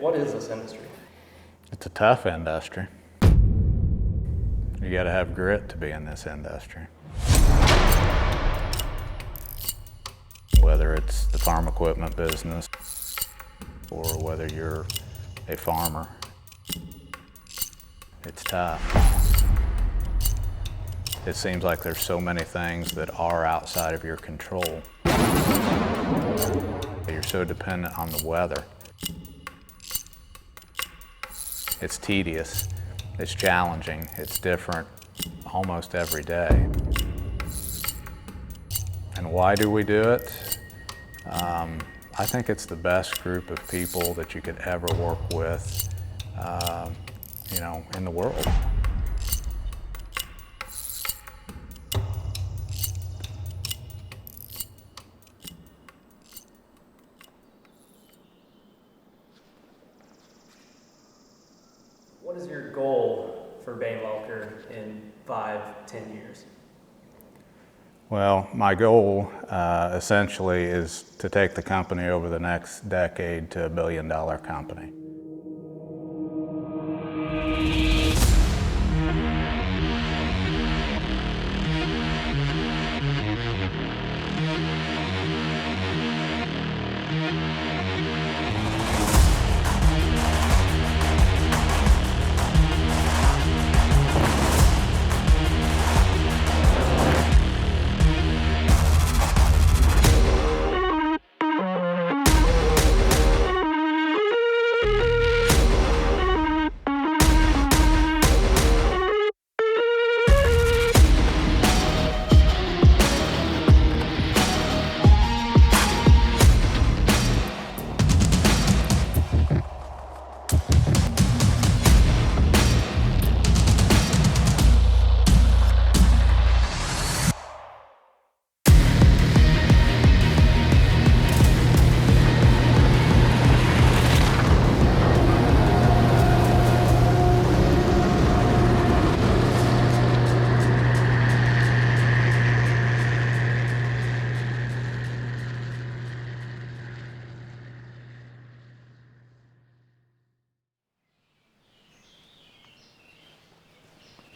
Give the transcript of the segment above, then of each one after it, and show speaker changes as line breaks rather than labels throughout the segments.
What is this industry?
It's a tough industry. You got to have grit to be in this industry. Whether it's the farm equipment business or whether you're a farmer, it's tough. It seems like there's so many things that are outside of your control. You're so dependent on the weather. It's tedious, it's challenging, it's different almost every day. And why do we do it? I think it's the best group of people that you could ever work with, in the world.
What is your goal for Bane in 5-10 years?
Well, my goal essentially is to take the company over the next decade to $1 billion company.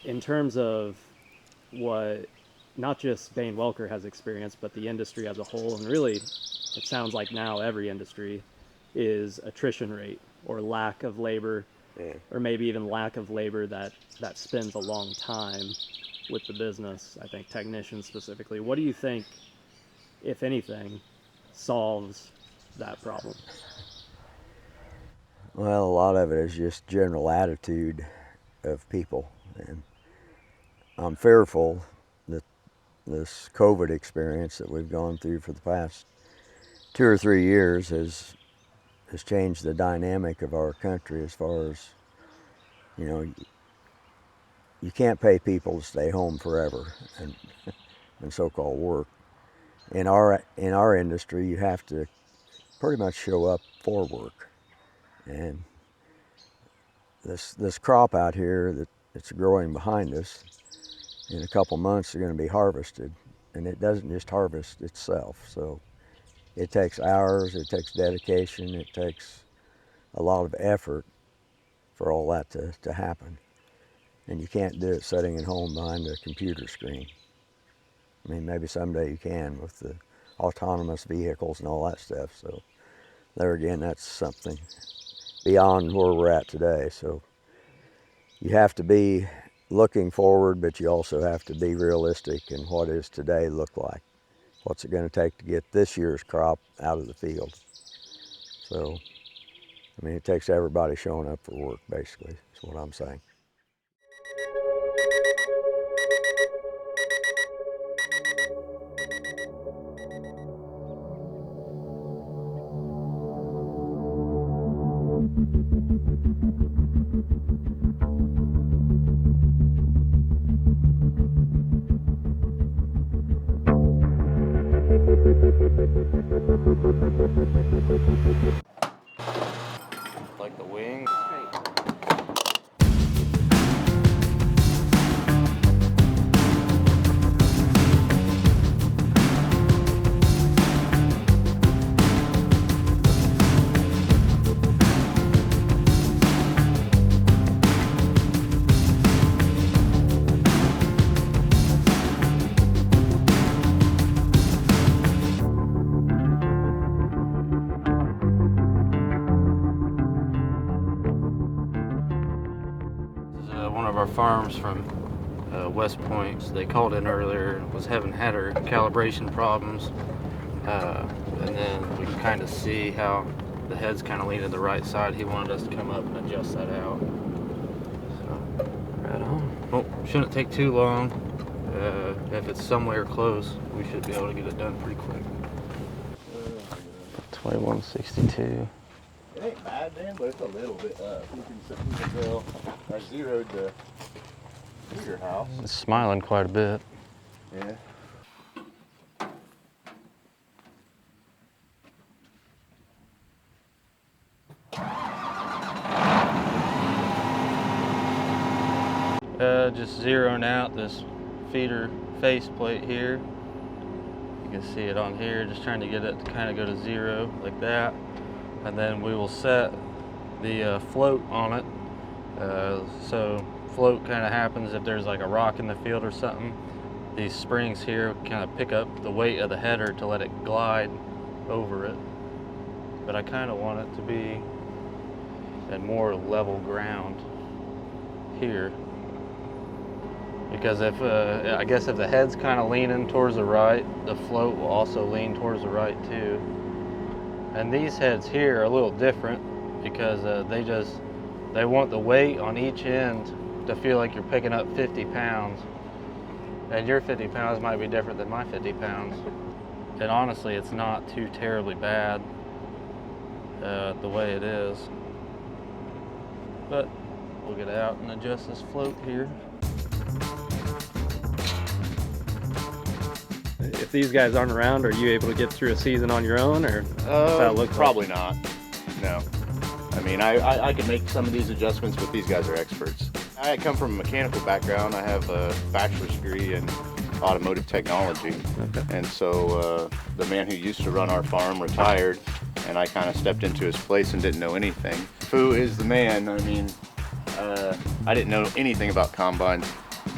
In terms of what not just Bane Welker has experienced, but the industry as a whole, and really it sounds like now every industry, is attrition rate or lack of labor, or maybe even lack of labor that spends a long time with the business. I think technicians specifically. What do you think, if anything, solves that problem?
Well, a lot of it is just general attitude of people, and I'm fearful that this COVID experience that we've gone through for the past 2 or 3 years has changed the dynamic of our country as far as, you can't pay people to stay home forever and so-called work. In our industry, you have to pretty much show up for work. And this crop out here that's growing behind us, in a couple months they're going to be harvested, and it doesn't just harvest itself. So it takes hours, it takes dedication, it takes a lot of effort for all that to happen. And you can't do it sitting at home behind a computer screen. I mean, maybe someday you can with the autonomous vehicles and all that stuff. So there again, that's something beyond where we're at today. So you have to be looking forward, but you also have to be realistic in what is today look like. What's it going to take to get this year's crop out of the field? So, I mean, it takes everybody showing up for work, basically, is what I'm saying.
Like the wing.
of our farms from West Point. So they called in earlier, was having header calibration problems. And then we can kind of see how the head's kind of leaning the right side. He wanted us to come up and adjust that out. So, right on. Well, shouldn't take too long. If it's somewhere close, we should be able to get it done pretty quick. 2162.
It ain't bad, Dan, but it's a little bit up. You can tell I zeroed the heater house.
It's smiling quite a bit.
Yeah.
Just zeroing out this feeder faceplate here. You can see it on here, just trying to get it to kind of go to zero like that. And then we will set the float on it. So float kind of happens if there's like a rock in the field or something. These springs here kind of pick up the weight of the header to let it glide over it. But I kind of want it to be in more level ground here. Because if, I guess if the head's kind of leaning towards the right, the float will also lean towards the right too. And these heads here are a little different because they want the weight on each end to feel like you're picking up 50 pounds. And your 50 pounds might be different than my 50 pounds. And honestly, it's not too terribly bad the way it is. But we'll get out and adjust this float here.
If these guys aren't around, are you able to get through a season on your own, or what's that look like?
Probably not. No. I mean, I can make some of these adjustments, but these guys are experts. I come from a mechanical background. I have a bachelor's degree in automotive technology.
Okay.
And so the man who used to run our farm retired, and I kind of stepped into his place and didn't know anything. Fu is the man. I mean, I didn't know anything about combines,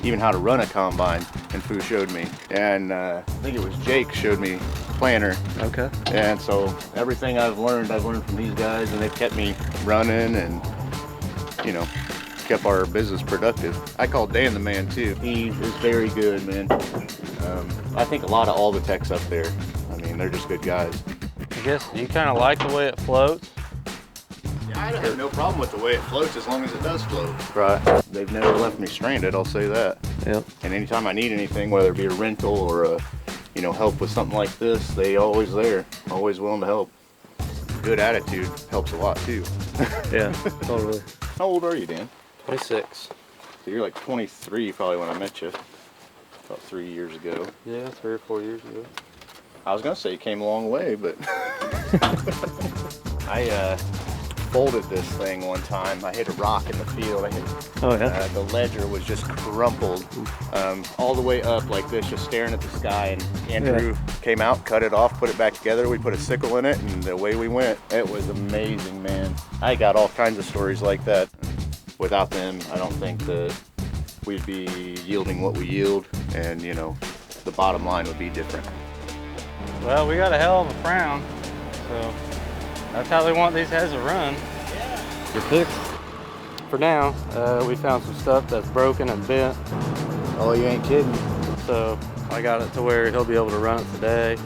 even how to run a combine, and Fu showed me. And I think it was Jake showed me planner.
Okay.
And so everything I've learned from these guys, and they've kept me running and, you know, kept our business productive. I call Dan the man too. He is very good, man. I think a lot of all the techs up there, I mean, they're just good guys.
I guess you kind of like the way it floats.
Yeah, I have no problem with the way it floats as long as it does float.
Right.
They've never left me stranded, I'll say that.
Yep.
And anytime I need anything, whether it be a rental or a, you know, help with something like this, they always there, always willing to help. Good attitude helps a lot too.
Yeah, totally.
How old are you, Dan?
26.
So you're like 23 probably when I met you, about 3 years ago.
Yeah, 3 or 4 years ago.
I was gonna say you came a long way, but I folded this thing one time. I hit a rock in the field.
Oh yeah.
The ledger was just crumpled all the way up like this, just staring at the sky. And Andrew came out, cut it off, put it back together. We put a sickle in it, and away we went. It was amazing, man. I got all kinds of stories like that. Without them, I don't think that we'd be yielding what we yield, and you know, the bottom line would be different.
Well, we got a hell of a frown, so that's how they want these heads to run. You're fixed. For now, we found some stuff that's broken and bent.
Oh, you ain't kidding.
So I got it to where he'll be able to run it today.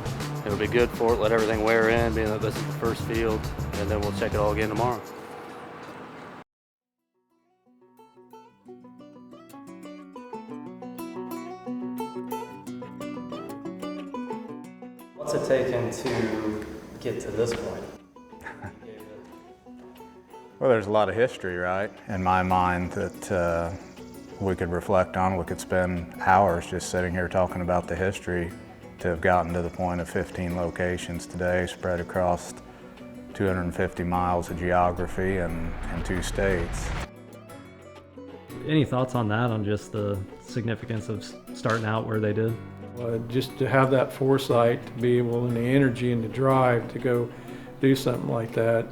It'll be good for it, let everything wear in, being that this is the first field, and then we'll check it all again tomorrow.
What's it taken to get to this point?
Well, there's a lot of history, right, in my mind that we could reflect on. We could spend hours just sitting here talking about the history to have gotten to the point of 15 locations today spread across 250 miles of geography and 2 states.
Any thoughts on that, on just the significance of starting out where they did?
Just to have that foresight, to be able, and the energy and the drive to go do something like that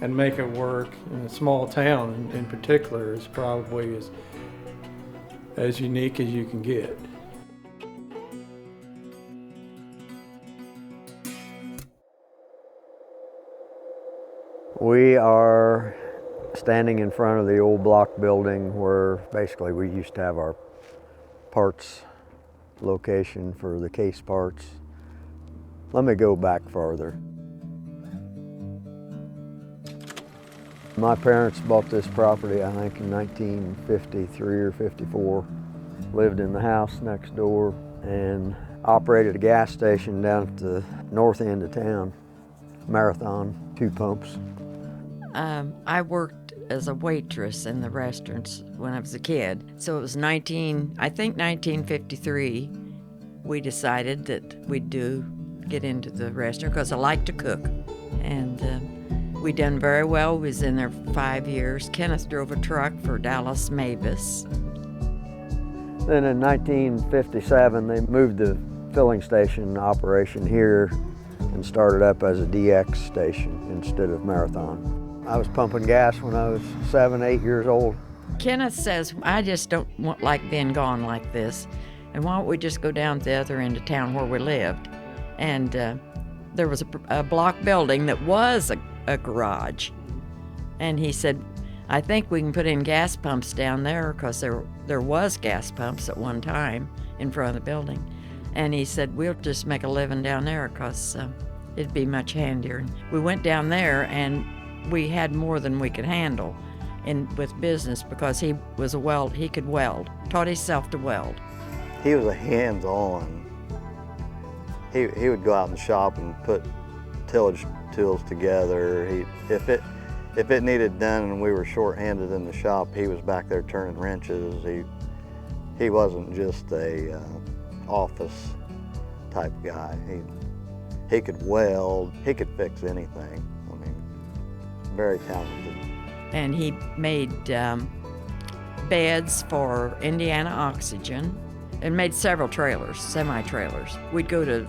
and make it work in a small town in particular is probably as unique as you can get.
We are standing in front of the old block building where basically we used to have our parts location for the case parts. Let me go back farther. My parents bought this property, I think, in 1953 or 54. Lived in the house next door and operated a gas station down at the north end of town, Marathon, 2 pumps.
I worked as a waitress in the restaurants when I was a kid. So it was 1953, we decided that we'd get into the restaurant because I like to cook. And we done very well. We was in there for 5 years. Kenneth drove a truck for Dallas Mavis.
Then in 1957, they moved the filling station operation here and started up as a DX station instead of Marathon. I was pumping gas when I was 7, 8 years old.
Kenneth says, I just don't like being gone like this. And why don't we just go down to the other end of town where we lived? And there was a block building that was a garage. And he said, I think we can put in gas pumps down there because there was gas pumps at one time in front of the building. And he said, we'll just make a living down there because it'd be much handier. And we went down there and we had more than we could handle with business because he was he could weld, taught himself to weld.
He was a hands-on. He would go out in the shop and put tillage tools together. If it needed done and we were short-handed in the shop, he was back there turning wrenches. He wasn't just a office type guy. He could weld. He could fix anything. I mean, very talented.
And he made beds for Indiana Oxygen and made several trailers, semi-trailers. We'd go to,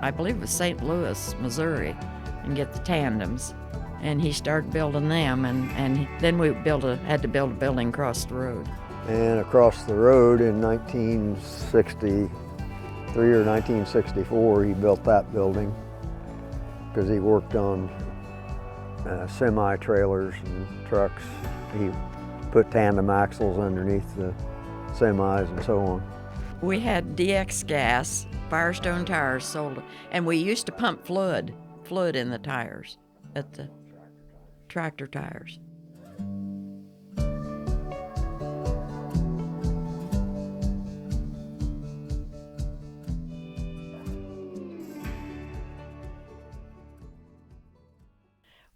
I believe it was St. Louis, Missouri, and get the tandems. And he started building them, and then we had to build a building across the road.
And across the road in 1963 or 1964, he built that building because he worked on semi-trailers and trucks. He put tandem axles underneath the semis and so on.
We had DX gas, Firestone tires sold, and we used to pump fluid in the tires, at the tractor tires.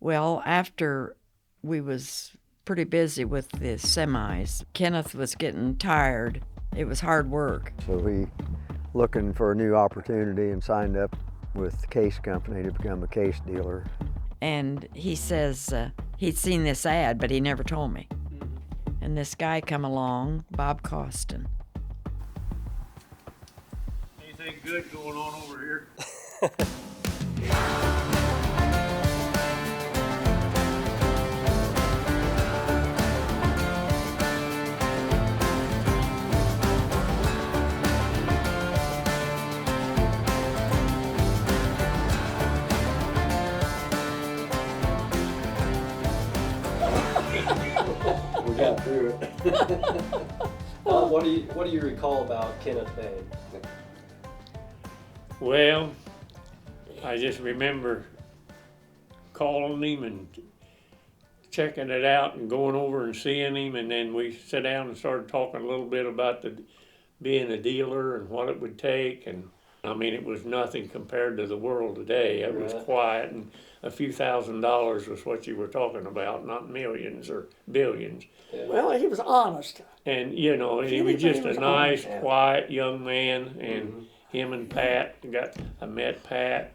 Well, after we was pretty busy with the semis, Kenneth was getting tired. It was hard work.
So he looking for a new opportunity and signed up with the Case Company to become a case dealer.
And he says he'd seen this ad, but he never told me. And this guy come along, Bob Costin.
Anything good going on over here?
We got through it. What do you recall about Kenneth Bane?
Well, I just remember calling him and checking it out and going over and seeing him, and then we sat down and started talking a little bit about being a dealer and what it would take. And I mean, it was nothing compared to the world today. It was quiet, and a few $1,000s was what you were talking about, not millions or billions.
Yeah.
Well, he was honest.
And he was just a nice, quiet young man. And him and Pat, I met Pat,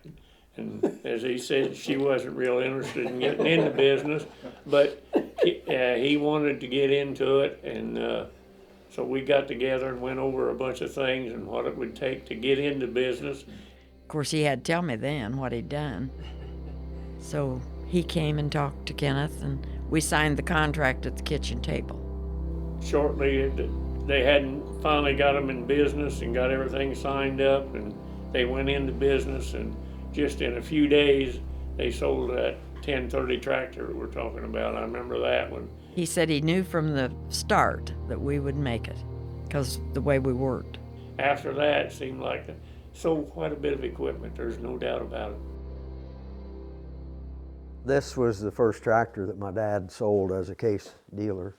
and as he said, she wasn't real interested in getting into business, but he wanted to get into it, and so we got together and went over a bunch of things and what it would take to get into business.
Of course, he had to tell me then what he'd done. So he came and talked to Kenneth, and we signed the contract at the kitchen table.
Shortly, they hadn't finally got them in business and got everything signed up, and they went into business, and just in a few days, they sold that 1030 tractor that we're talking about. I remember that one.
He said he knew from the start that we would make it because the way we worked.
After that, it seemed like sold quite a bit of equipment. There's no doubt about it.
This was the first tractor that my dad sold as a case dealer.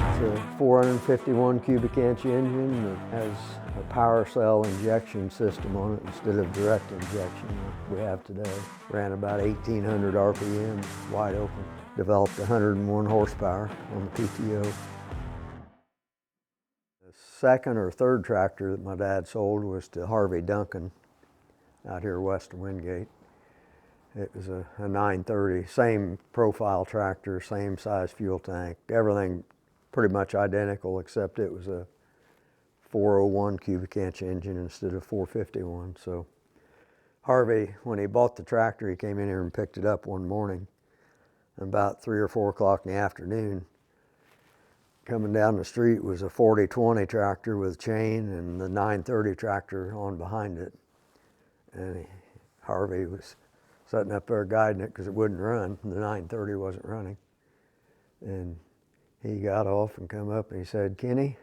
It's a 451 cubic inch engine that has a power cell injection system on it instead of direct injection like we have today. Ran about 1,800 RPM, wide open. Developed 101 horsepower on the PTO. The second or third tractor that my dad sold was to Harvey Duncan out here west of Wingate. It was a 930, same profile tractor, same size fuel tank, everything pretty much identical except it was a 401 cubic inch engine instead of 451. So Harvey, when he bought the tractor, he came in here and picked it up one morning. About 3 or 4 o'clock in the afternoon, coming down the street was a 4020 tractor with chain and the 930 tractor on behind it. And Harvey was sitting up there guiding it because it wouldn't run. The 930 wasn't running. And he got off and come up and he said, "Kenny,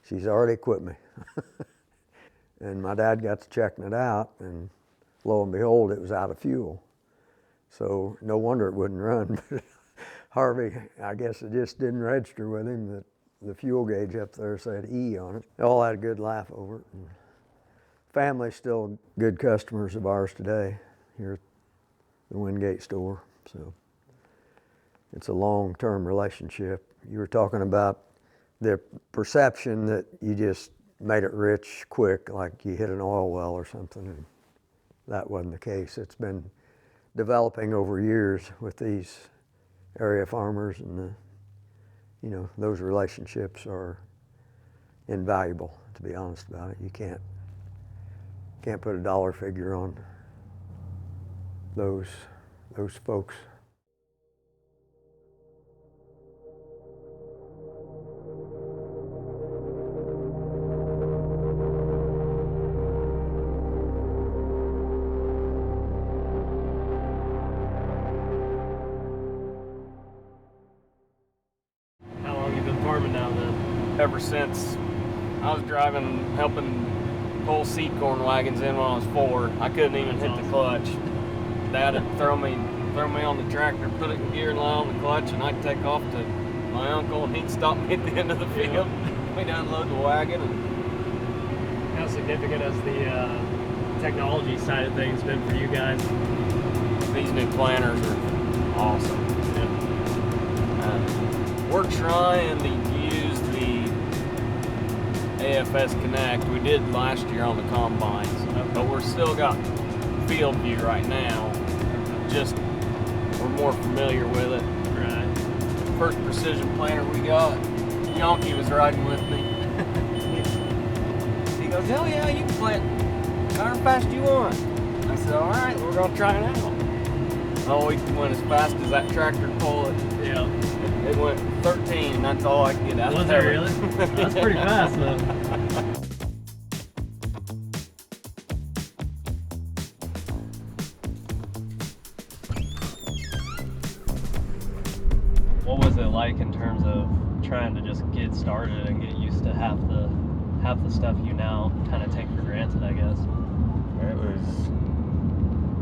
she's already quit me." And my dad got to checking it out, and lo and behold, it was out of fuel. So no wonder it wouldn't run. But Harvey, I guess it just didn't register with him that the fuel gauge up there said E on it. They all had a good laugh over it. And family's still good customers of ours today here at the Wingate store. So it's a long-term relationship. You were talking about the perception that you just made it rich quick, like you hit an oil well or something. And that wasn't the case. It's been developing over years with these area farmers, and those relationships are invaluable, to be honest about it. You can't put a dollar figure on those folks.
Ever since I was helping pull seed corn wagons in when I was 4, I couldn't even hit the clutch. Dad would throw me on the tractor, put it in gear and lie on the clutch, and I'd take off to my uncle, and he'd stop me at the end of the field. We'd unload the wagon.
How significant has the technology side of things been for you guys?
These new planters are awesome. We're trying to use the AFS Connect. We did last year on the combines, but we're still got field view right now. Just we're more familiar with it.
Right.
The first precision planter we got, Yonky was riding with me. He goes, "Hell yeah, you can plant however fast you want." I said, "All right, we're gonna try it out." Oh, we went as fast as that tractor could pull it.
Yeah.
It went 13, and that's all I could get out of it.
Was it really? That's pretty fast, though. What was it like in terms of trying to just get started and get used to half the stuff you now kind of take for granted, I guess?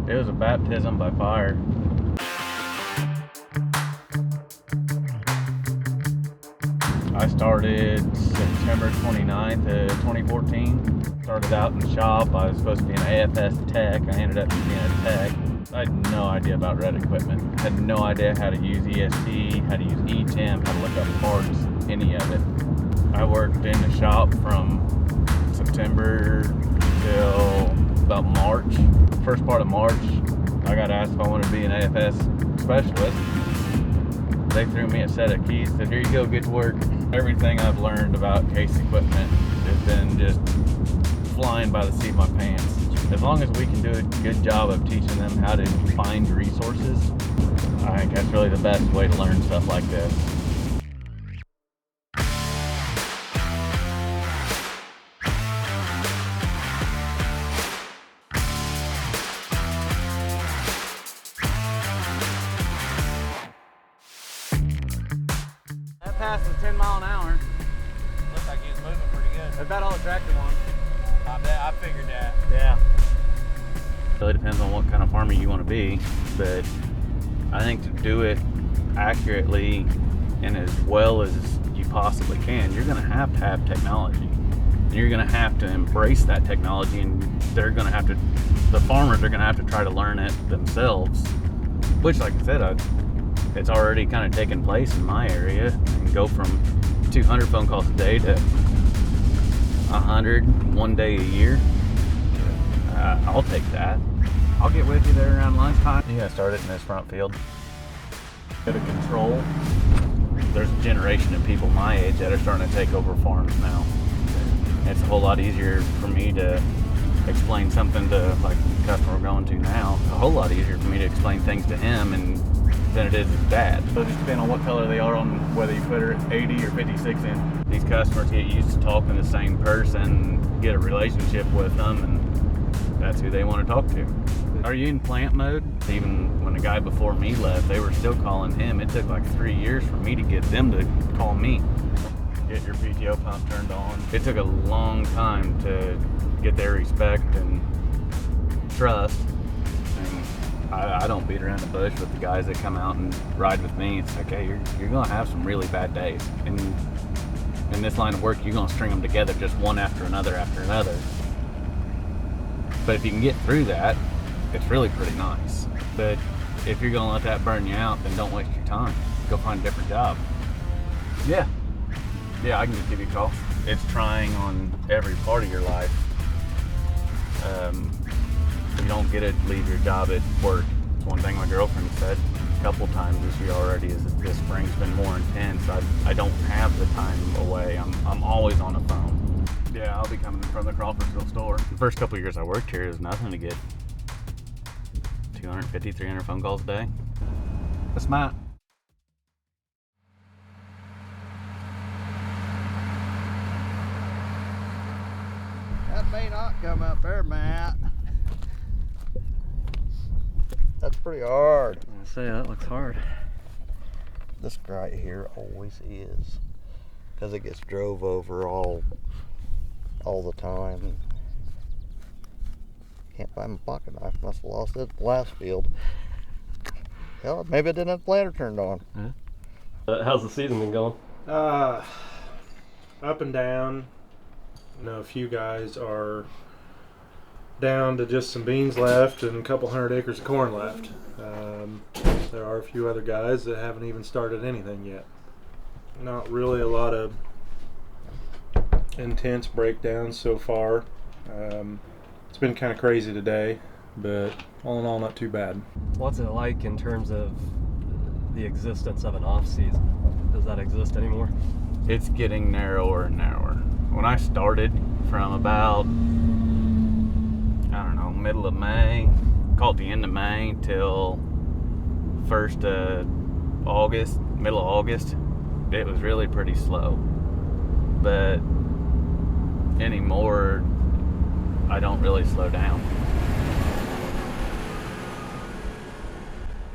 It was a baptism by fire. I started September 29th of 2014. Started out in the shop. I was supposed to be an AFS tech. I ended up being a tech. I had no idea about red equipment. I had no idea how to use EST, how to use ETEM, how to look up parts, any of it. I worked in the shop from September till about March. First part of March, I got asked if I wanted to be an AFS specialist. They threw me a set of keys, said, "Here you go, get to work." Everything I've learned about case equipment has been just flying by the seat of my pants. As long as we can do a good job of teaching them how to find resources, I think that's really the best way to learn stuff like this.
10 mile an hour. Looks like he was moving pretty good. That's about all the tractor wants. I bet, I figured that. Yeah. It really depends on what kind of farmer you want to be, but I think to do it accurately and as well as you possibly can, you're going to have technology. And you're going to have to embrace that technology, and they're going to have to, the farmers are going to have to try to learn it themselves, which, like I said, it's already kind of taken place in my area, and go from 200 phone calls a day to 100 one day a year. I'll take that. I'll get with you there around lunchtime. You gotta start it in this front field. Get a control. There's a generation of people my age that are starting to take over farms now. It's a whole lot easier for me to explain something to, like the customer we're going to now, a whole lot easier for me to explain things to him than it is his dad. So it just depends on what color they are, on whether you put her 80 or 56 in. These customers get used to talking to the same person, get a relationship with them, and that's who they want to talk to. Are you in plant mode? Even when the guy before me left, they were still calling him. It took like 3 years for me to get them to call me. Get your PTO pump turned on. It took a long time to get their respect and trust. And I don't beat around the bush with the guys that come out and ride with me. It's like, hey, you're gonna have some really bad days. And in this line of work, you're gonna string them together just one after another after another. But if you can get through that, it's really pretty nice. But if you're gonna let that burn you out, then don't waste your time. Go find a different job. Yeah, I can just give you a call. It's trying on every part of your life. You don't get to leave your job at work. It's one thing my girlfriend said a couple times this year already, is that this spring's been more intense. I don't have the time away. I'm always on the phone. Yeah, I'll be coming from the Crawfordsville store. The first couple of years I worked here, it was nothing to get 250, 300 phone calls a day. That's Matt.
That may not come up there, Matt. That's pretty hard.
I say that looks hard.
This right here always is, because it gets drove over all the time. Can't find my pocket knife. Must have lost it at the last field. Hell, maybe I didn't have the planter turned on.
Yeah. How's the season been going?
Up and down. You know, a few guys are down to just some beans left and a couple 100 acres of corn left. There are a few other guys that haven't even started anything yet. Not really a lot of intense breakdowns so far. It's been kind of crazy today, but all in all, not too bad.
What's it like in terms of the existence of an off season? Does that exist anymore?
It's getting narrower and narrower. When I started from about, I don't know, middle of May, call it the end of May till first August, middle of August, it was really pretty slow. But anymore, I don't really slow down.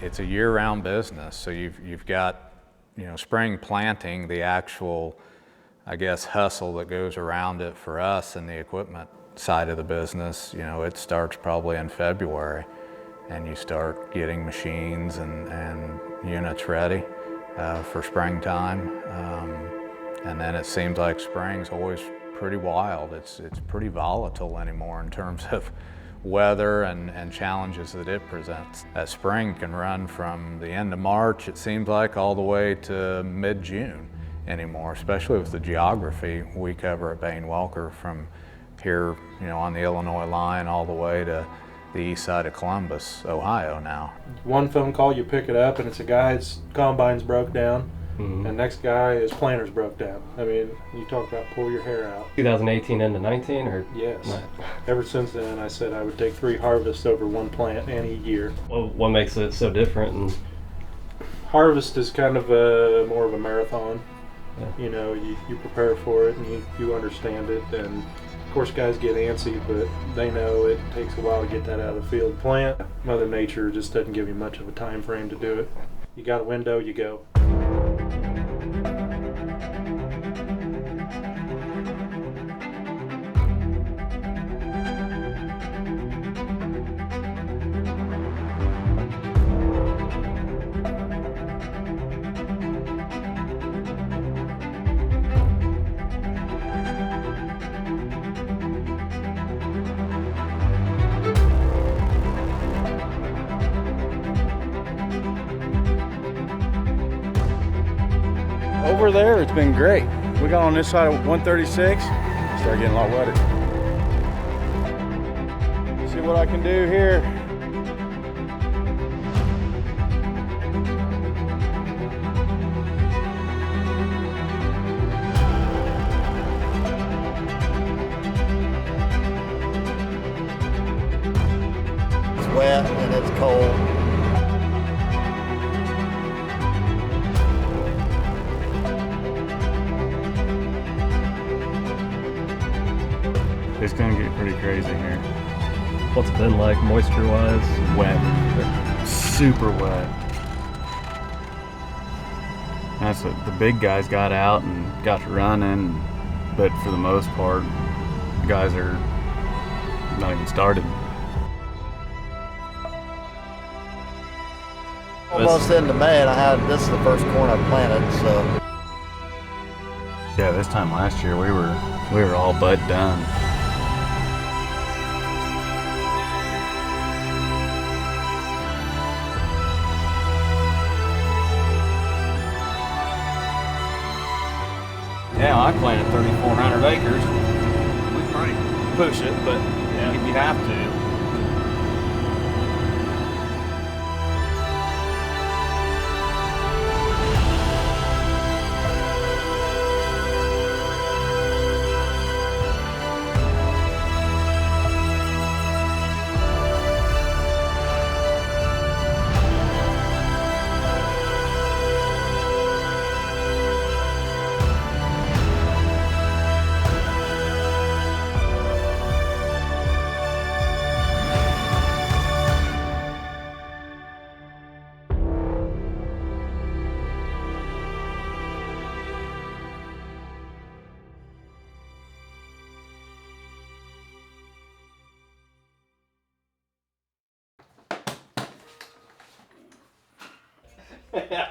It's a year-round business, so you've got, spring planting, the actual, I guess, hustle that goes around it for us and the equipment side of the business. It starts probably in February, and you start getting machines and units ready for springtime. And then it seems like spring's always pretty wild. It's pretty volatile anymore in terms of weather and challenges that it presents. That spring can run from the end of March, it seems like, all the way to mid-June anymore, especially with the geography we cover at Bane Welker, from here, on the Illinois line all the way to the east side of Columbus, Ohio now.
One phone call, you pick it up, and it's a guy's combine's broke down, and next guy, his planter's broke down. I mean, you talk about pull your hair out.
2018 into 19, or?
Yes.
Right.
Ever since then, I said I would take 3 harvests over one plant any year.
Well, what makes it so different? And
harvest is kind of more of a marathon. Yeah. You prepare for it and you understand it, and of course guys get antsy, but they know it takes a while to get that out of the field. Plant, Mother Nature just doesn't give you much of a time frame to do it. You got a window, you go.
over there, it's been great. We got on this side of 136, started getting a lot wetter. See what I can do here.
It's wet and it's cold.
It's gonna get pretty crazy here.
What's it been like moisture-wise?
Wet, super wet. That's what the big guys got out and got to running, but for the most part, the guys are not even started.
Almost into May, and this is the first corn I planted, so.
Yeah, this time last year we were all bud done.
Yeah, I planted 3,400 acres. We might push it, but if you have to.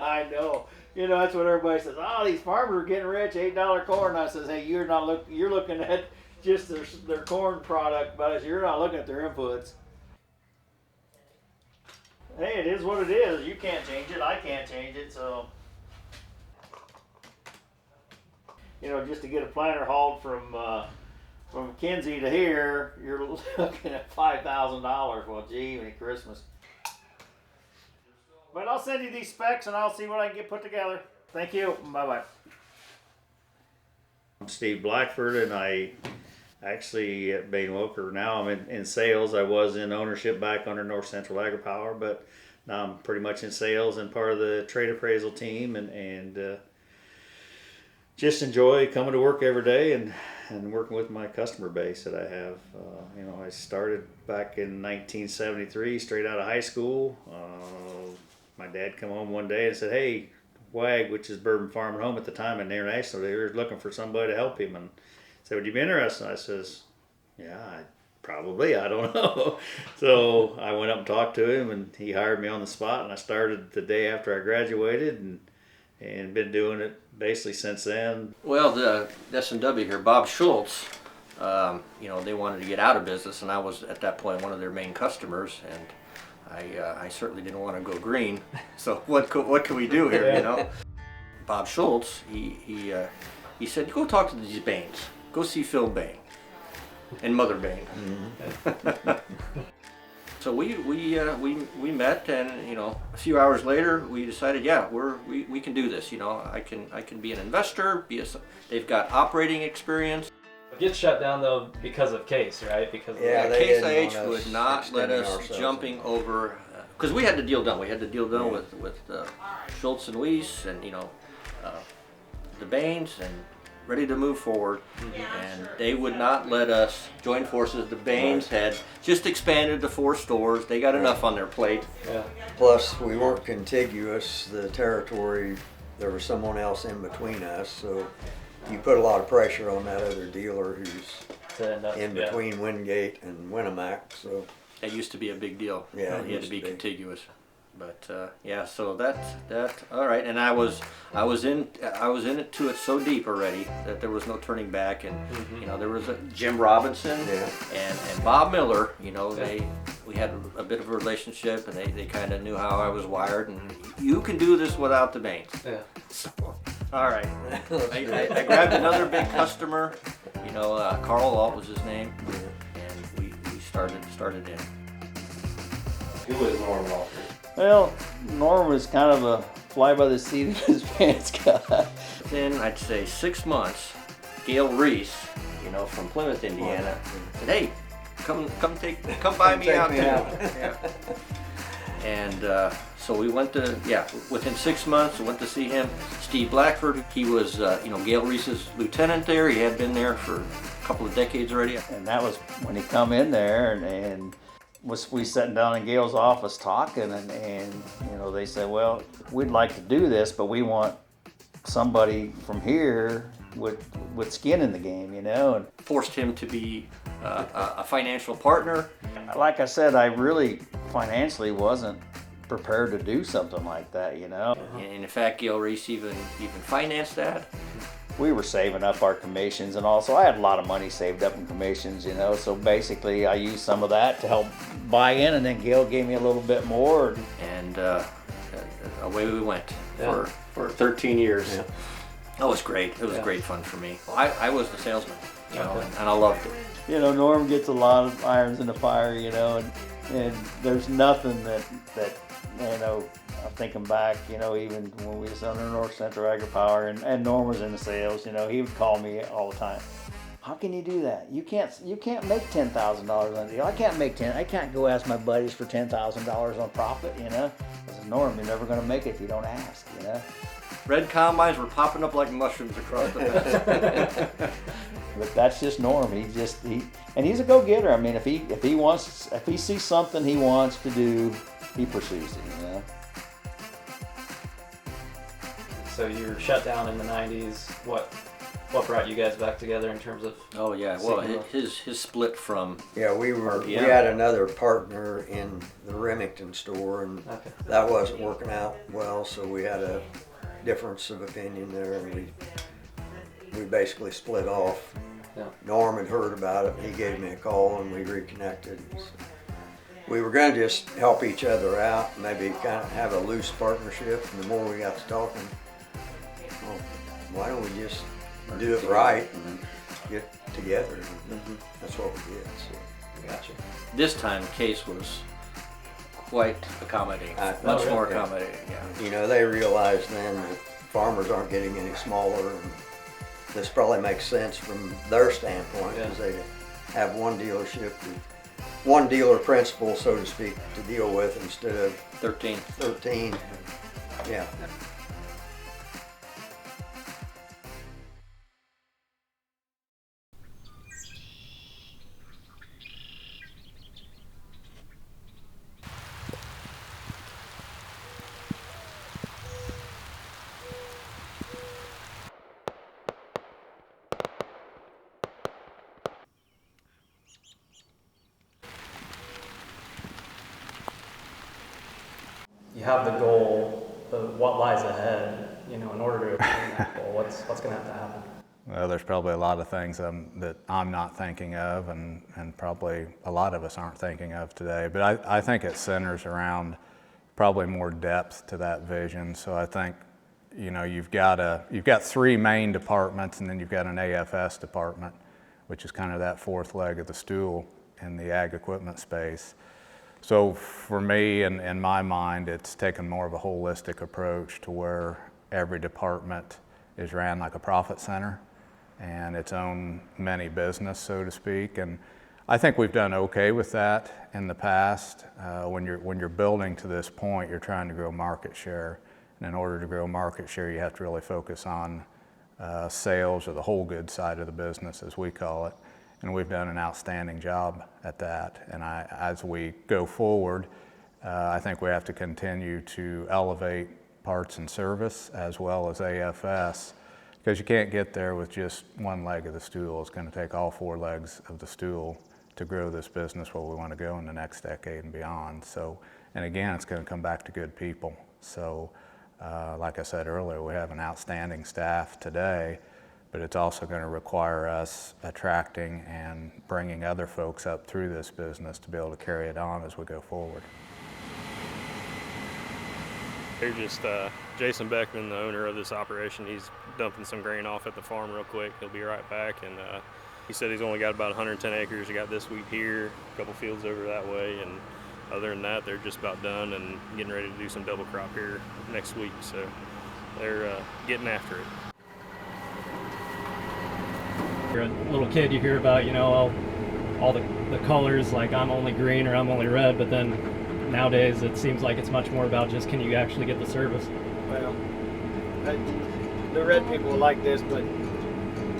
I know. You know, that's what everybody says. Oh, these farmers are getting rich, $8 corn. I says, hey, you're looking at just their corn product, but you're not looking at their inputs. Hey, it is what it is. You can't change it. I can't change it. So, you know, just to get a planter hauled from Kinsey to here, you're looking at $5,000. Well, gee, many Christmas. But I'll send you these specs and I'll see what I can get put together. Thank you. Bye-bye.
I'm Steve Blackford, and I actually at Bane Welker now I'm in sales. I was in ownership back under North Central AgriPower, but now I'm pretty much in sales and part of the trade appraisal team, and just enjoy coming to work every day and working with my customer base that I have. You know, I started back in 1973, straight out of high school. My dad come home one day and said, hey, WAG, which is Bourbon Farm and Home at the time in International, they were looking for somebody to help him, and said, would you be interested? I says, yeah, probably, I don't know. So I went up and talked to him, and he hired me on the spot, and I started the day after I graduated, and been doing it basically since then.
Well, the S&W here, Bob Schultz, you know, they wanted to get out of business, and I was at that point one of their main customers, and I certainly didn't want to go green. So what can we do here, you know? Bob Schultz, he said, go talk to these Banes. Go see Phil Bane and Mother Bane. Mm-hmm. So we met, and you know, a few hours later we decided, yeah, we can do this. You know, I can be an investor. They've got operating experience.
It gets shut down though because of Case, right? Because
Case IH would not let us jumping over, because we had the deal done. We had the deal done with Schultz and Weiss, and you know, the Banes, and ready to move forward. And they would not let us join forces. The Banes had just expanded to 4 stores. They got enough on their plate.
Yeah. Plus, we weren't contiguous. The territory, there was someone else in between us, so you put a lot of pressure on that other dealer who's in between Wingate and Winnemac. So
it used to be a big deal.
Yeah,
you had to be contiguous. But yeah, so that all right. And I was in it to it so deep already that there was no turning back. And you know, there was Jim Robinson and Bob Miller. You know, we had a bit of a relationship, and they kind of knew how I was wired. And you can do this without the Banes.
Yeah.
So All right. I grabbed another big customer. You know, Carl Alt was his name, and we started in.
Who is Norm Walker?
Well, Norm was kind of a fly by the seat of his pants guy.
Within, I'd say, 6 months, Gail Reese, you know, from Plymouth, Indiana, said, "Hey, come buy me out too." Yeah. And so we went to, within 6 months, we went to see him. Steve Blackford, he was, Gail Reese's lieutenant there. He had been there for a couple of decades already.
And that was when he come in there, and we sitting down in Gail's office talking, and they said, well, we'd like to do this, but we want somebody from here with skin in the game, and
forced him to be a financial partner.
Like I said, I really financially wasn't prepared to do something like that,
And in fact, Gail Reese even financed that.
We were saving up our commissions, and also I had a lot of money saved up in commissions, so basically I used some of that to help buy in, and then Gail gave me a little bit more.
And away we went
for 13 years.
Yeah. That was great. It was great fun for me. I was the salesman, and I loved it.
Norm gets a lot of irons in the fire, and there's nothing that I'm thinking back, even when we was under North Central Agri-Power and Norm was in the sales, he would call me all the time. How can you do that? You can't make $10,000 on a deal. I can't go ask my buddies for $10,000 on profit, I said, Norm, you're never going to make it if you don't ask,
Red combines were popping up like mushrooms across the fence.
But that's just Norm. And he's a go-getter. I mean, if he sees something he wants to do, he pursues it,
So you were shut down in the 90s. What brought you guys back together in terms of?
Oh yeah, well his split from.
Yeah, we had another partner in the Remington store, and that wasn't working out well, so we had a difference of opinion there, and we basically split off.
Yeah.
Norm had heard about it. He gave me a call, and we reconnected. We were going to just help each other out, maybe kind of have a loose partnership. And the more we got to talking, well, why don't we just do it right and get together? That's what we did. So.
Gotcha.
This time, the case was quite accommodating, much more accommodating. Yeah.
They realized then that farmers aren't getting any smaller, and this probably makes sense from their standpoint, because they have one dealership, one dealer principal, so to speak, to deal with instead of
13.
Yeah.
You have the goal, but what lies ahead, in order to attain that goal? What's going to have to happen?
Well, there's probably a lot of things that I'm not thinking of, and probably a lot of us aren't thinking of today. But I think it centers around probably more depth to that vision. So I think, you've got three main departments, and then you've got an AFS department, which is kind of that fourth leg of the stool in the ag equipment space. So for me, in my mind, it's taken more of a holistic approach to where every department is ran like a profit center and its own mini business, so to speak. And I think we've done okay with that in the past. When you're building to this point, you're trying to grow market share. And in order to grow market share, you have to really focus on sales, or the whole goods side of the business, as we call it. And we've done an outstanding job at that. And as we go forward, I think we have to continue to elevate parts and service as well as AFS, because you can't get there with just one leg of the stool. It's going to take all four legs of the stool to grow this business where we want to go in the next decade and beyond. So, and again, it's going to come back to good people. So, like I said earlier, we have an outstanding staff today, but it's also going to require us attracting and bringing other folks up through this business to be able to carry it on as we go forward.
They're just Jason Beckman, the owner of this operation. He's dumping some grain off at the farm real quick. He'll be right back, and he said he's only got about 110 acres. He got this wheat here, a couple fields over that way, and other than that, they're just about done and getting ready to do some double crop here next week. So they're getting after it.
You're a little kid, you hear about, you know, all the colors, like I'm only green or I'm only red, but then nowadays it seems like it's much more about just can you actually get the service.
Well, the red people are like this, but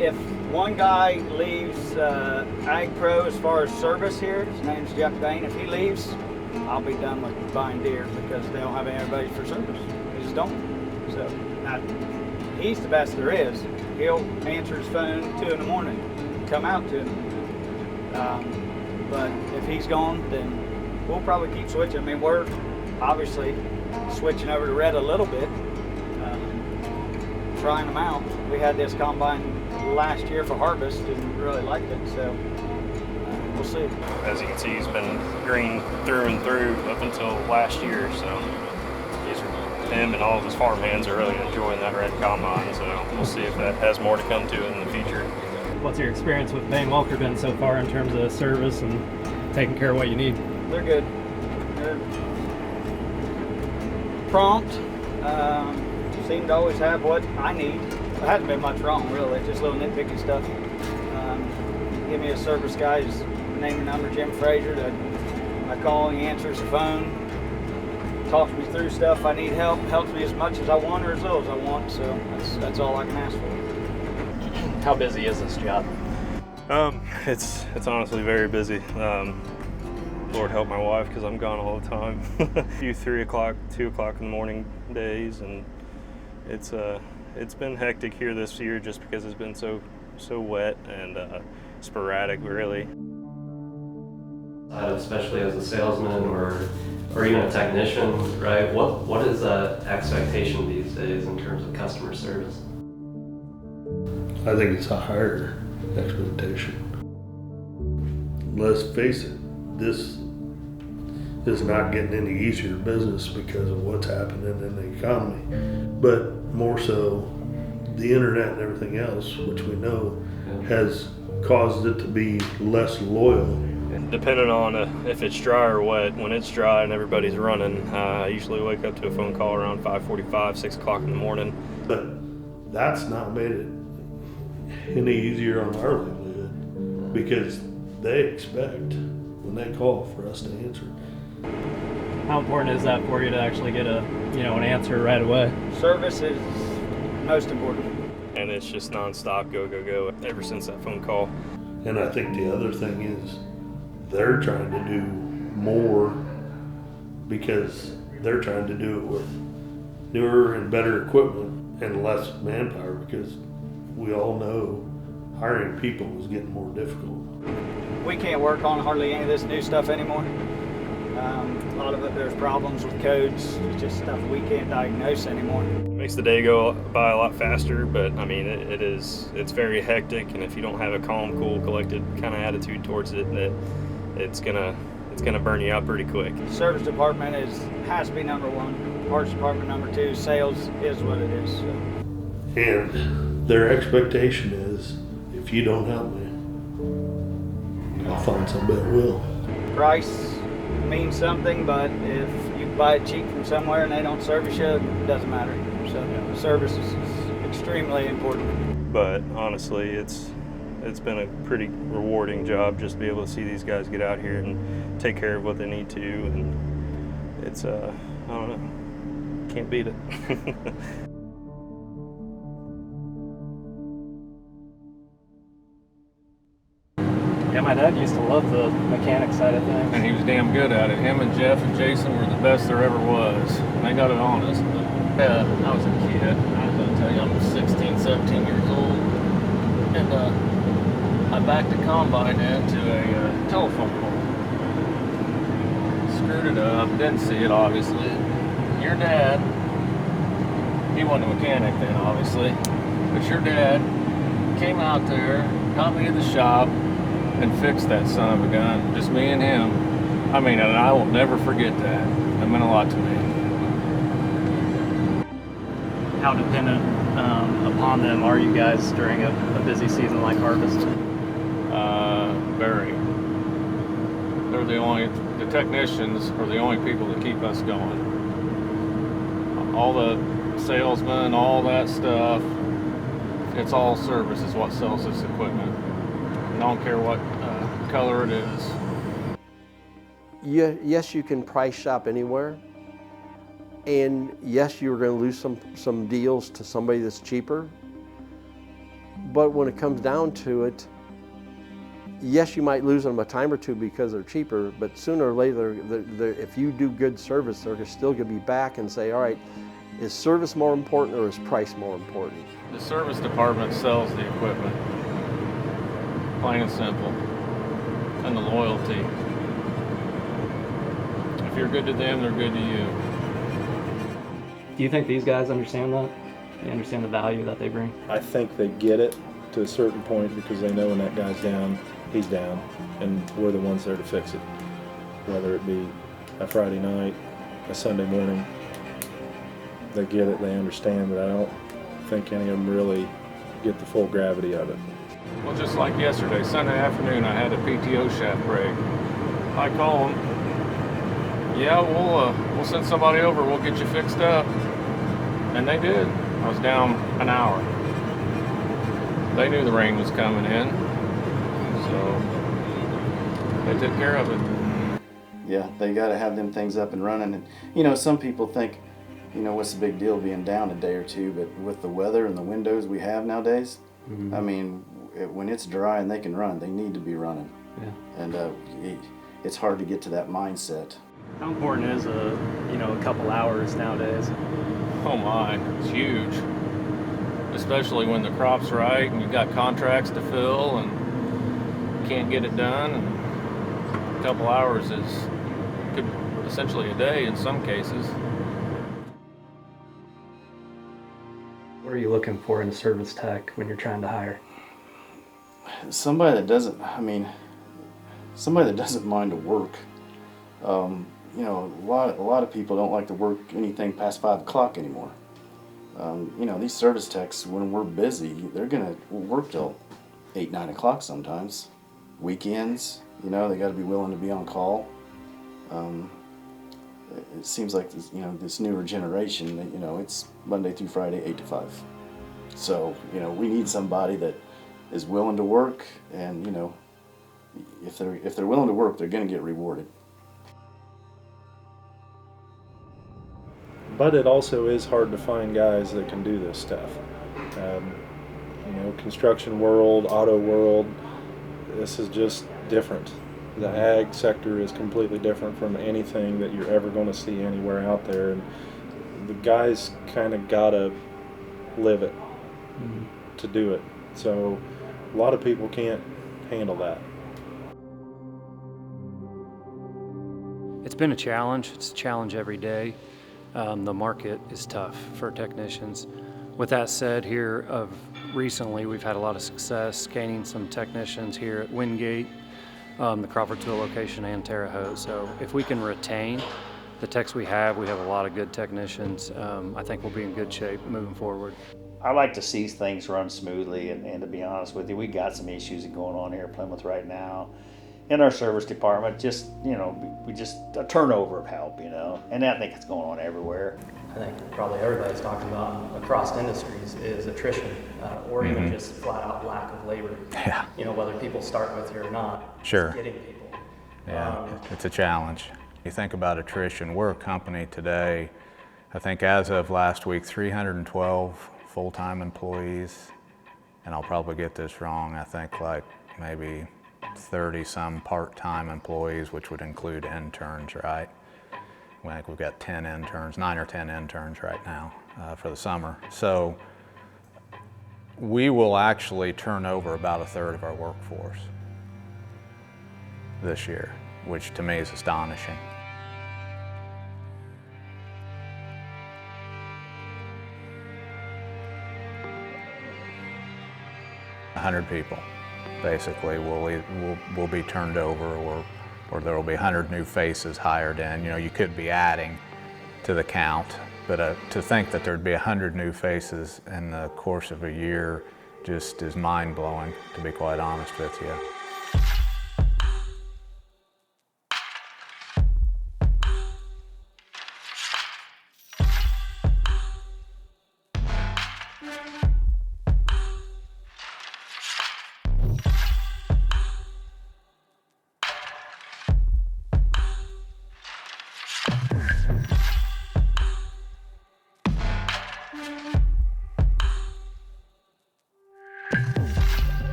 if one guy leaves Ag Pro as far as service here, his name's Jeff Bane, if he leaves, I'll be done with buying deer because they don't have anybody for service. They just don't. So now, he's the best there is. He'll answer his phone 2 in the morning, come out to him. But if he's gone, then we'll probably keep switching. I mean, we're obviously switching over to red a little bit, trying them out. We had this combine last year for harvest and really liked it, so we'll see.
As you can see, he's been green through and through up until last year, so him and all of his farm hands are really enjoying that red combine, so we'll see if that has more to come to in the future.
What's your experience with Bane Welker been so far in terms of service and taking care of what you need?
They're good. They're prompt. Seem to always have what I need. There hasn't been much wrong, really. Just little nitpicky stuff. Give me a service guy, his name and number, Jim Frazier. I call, he answers the phone, talks me through stuff. I need help, helps me as much as I want or as little as I want. So that's all I can ask for.
How busy is this job?
It's honestly very busy. Lord help my wife because I'm gone all the time. A few 3 o'clock, 2 o'clock in the morning days, and it's been hectic here this year just because it's been so wet and sporadic, really.
Especially as a salesman or even a technician, right? What is the expectation these days in terms of customer service?
I think it's a higher expectation. Let's face it, this is not getting any easier business because of what's happening in the economy, but more so the internet and everything else, which we know has caused it to be less loyal.
Depending on if it's dry or wet, when it's dry and everybody's running, I usually wake up to a phone call around 5:45, 6 o'clock in the morning.
But that's not made it any easier on our livelihood because they expect when they call for us to answer.
How important is that for you to actually get an answer right away?
Service is most important.
And it's just nonstop, go, go, go, ever since that phone call.
And I think the other thing is they're trying to do more because they're trying to do it with newer and better equipment and less manpower because we all know hiring people is getting more difficult.
We can't work on hardly any of this new stuff anymore. A lot of it, there's problems with codes. It's just stuff we can't diagnose anymore.
It makes the day go by a lot faster, but I mean, it's very hectic, and if you don't have a calm, cool, collected kind of attitude towards it, that it's gonna burn you out pretty quick.
Service department has to be number one. Parts department number two. Sales is what it is. So.
And their expectation is, if you don't help me, I'll find somebody that will.
Price means something, but if you buy it cheap from somewhere and they don't service you, it doesn't matter. So service is extremely important.
But honestly, it's been a pretty rewarding job just to be able to see these guys get out here and take care of what they need to, and it's I don't know, can't beat it.
Yeah, my dad used to love the mechanic side of things.
And he was damn good at it. Him and Jeff and Jason were the best there ever was. They got it on us. I was a kid. I was going to tell you, I'm 16, 17 years old. And I backed a combine into a telephone pole. Screwed it up. Didn't see it, obviously. Your dad, he wasn't a mechanic then, obviously. But your dad came out there, got me to the shop, and fixed that son of a gun. Just me and him. I mean, and I will never forget that. That meant a lot to me.
how dependent upon them are you guys during a busy season like harvest?
Very. The technicians are the only people that keep us going. All the salesmen, all that stuff, it's all service is what sells this equipment. I don't care what color it is.
Yes, you can price shop anywhere. And yes, you're going to lose some deals to somebody that's cheaper. But when it comes down to it, yes, you might lose them a time or two because they're cheaper, but sooner or later, if you do good service, they're still going to be back and say, all right, is service more important or is price more important?
The service department sells the equipment, plain and simple, and the loyalty. If you're good to them, they're good to you.
Do you think these guys understand that? They understand the value that they bring?
I think they get it to a certain point because they know when that guy's down, he's down, and we're the ones there to fix it. Whether it be a Friday night, a Sunday morning, they get it, they understand, but I don't think any of them really get the full gravity of it.
Well, just like yesterday, Sunday afternoon, I had a PTO shaft break. I call them, yeah, we'll send somebody over, we'll get you fixed up. And they did. I was down an hour. They knew the rain was coming in, so they took care of it.
Yeah, they got to have them things up and running. And, you know, some people think, you know, what's the big deal being down a day or two, but with the weather and the windows we have nowadays, I mean, when it's dry and they can run, they need to be running.
Yeah.
And it's hard to get to that mindset.
How important is a couple hours nowadays?
Oh my, it's huge. Especially when the crop's right and you've got contracts to fill and you can't get it done. And a couple hours could essentially a day in some cases.
What are you looking for in a service tech when you're trying to hire?
Somebody that doesn't mind to work. You know, a lot of people don't like to work anything past 5 o'clock anymore. You know, these service techs, when we're busy, they're gonna work till 8, 9 o'clock sometimes. Weekends, you know, they got to be willing to be on call. It seems like this newer generation, you know, it's Monday through Friday, 8 to 5. So, you know, we need somebody that is willing to work, and you know, if they're willing to work, they're gonna get rewarded.
But it also is hard to find guys that can do this stuff. You know, construction world, auto world, this is just different. The ag sector is completely different from anything that you're ever going to see anywhere out there. And the guys kind of gotta live it to do it. So a lot of people can't handle that.
It's been a challenge. It's a challenge every day. The market is tough for technicians. With that said, recently we've had a lot of success gaining some technicians here at Wingate, the Crawfordsville location, and Terre Haute. So if we can retain the techs we have a lot of good technicians. I think we'll be in good shape moving forward.
I like to see things run smoothly, and to be honest with you, we got some issues going on here at Plymouth right now. In our service department, just, you know, we just a turnover of help, you know, and I think it's going on everywhere.
I think probably everybody's talking about across industries is attrition, or even just flat out lack of labor.
Yeah.
You know, whether people start with you or not.
Sure.
Getting people.
Yeah, it's a challenge. You think about attrition, we're a company today, I think as of last week, 312 full-time employees, and I'll probably get this wrong, I think like maybe 30 some part-time employees, which would include interns, right? I think we've got 10 interns, 9 or 10 interns right now for the summer. So we will actually turn over about a third of our workforce this year, which to me is astonishing. A 100 people. Basically, will be turned over, or there will be 100 new faces hired in. You know, you could be adding to the count, But to think that there'd be 100 new faces in the course of a year just is mind-blowing, to be quite honest with you.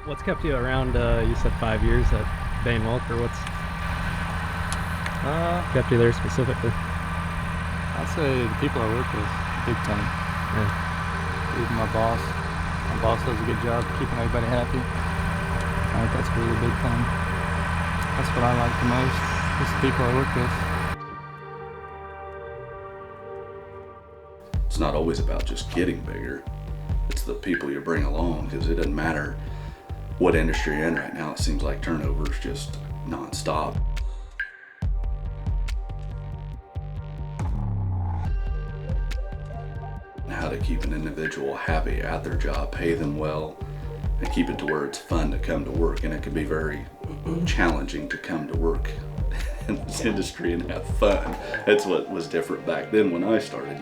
What's kept you around, you said 5 years at Bane Welker? What's kept you there specifically?
I'd say the people I work with, big time. Yeah. Even my boss. My boss does a good job keeping everybody happy. I think that's a really big thing. That's what I like the most, just the people I work with.
It's not always about just getting bigger. It's the people you bring along, because it doesn't matter what industry you're in right now. It seems like turnover is just non-stop. How to keep an individual happy at their job, pay them well, and keep it to where it's fun to come to work. And it can be very challenging to come to work in this industry and have fun. That's what was different back then when I started.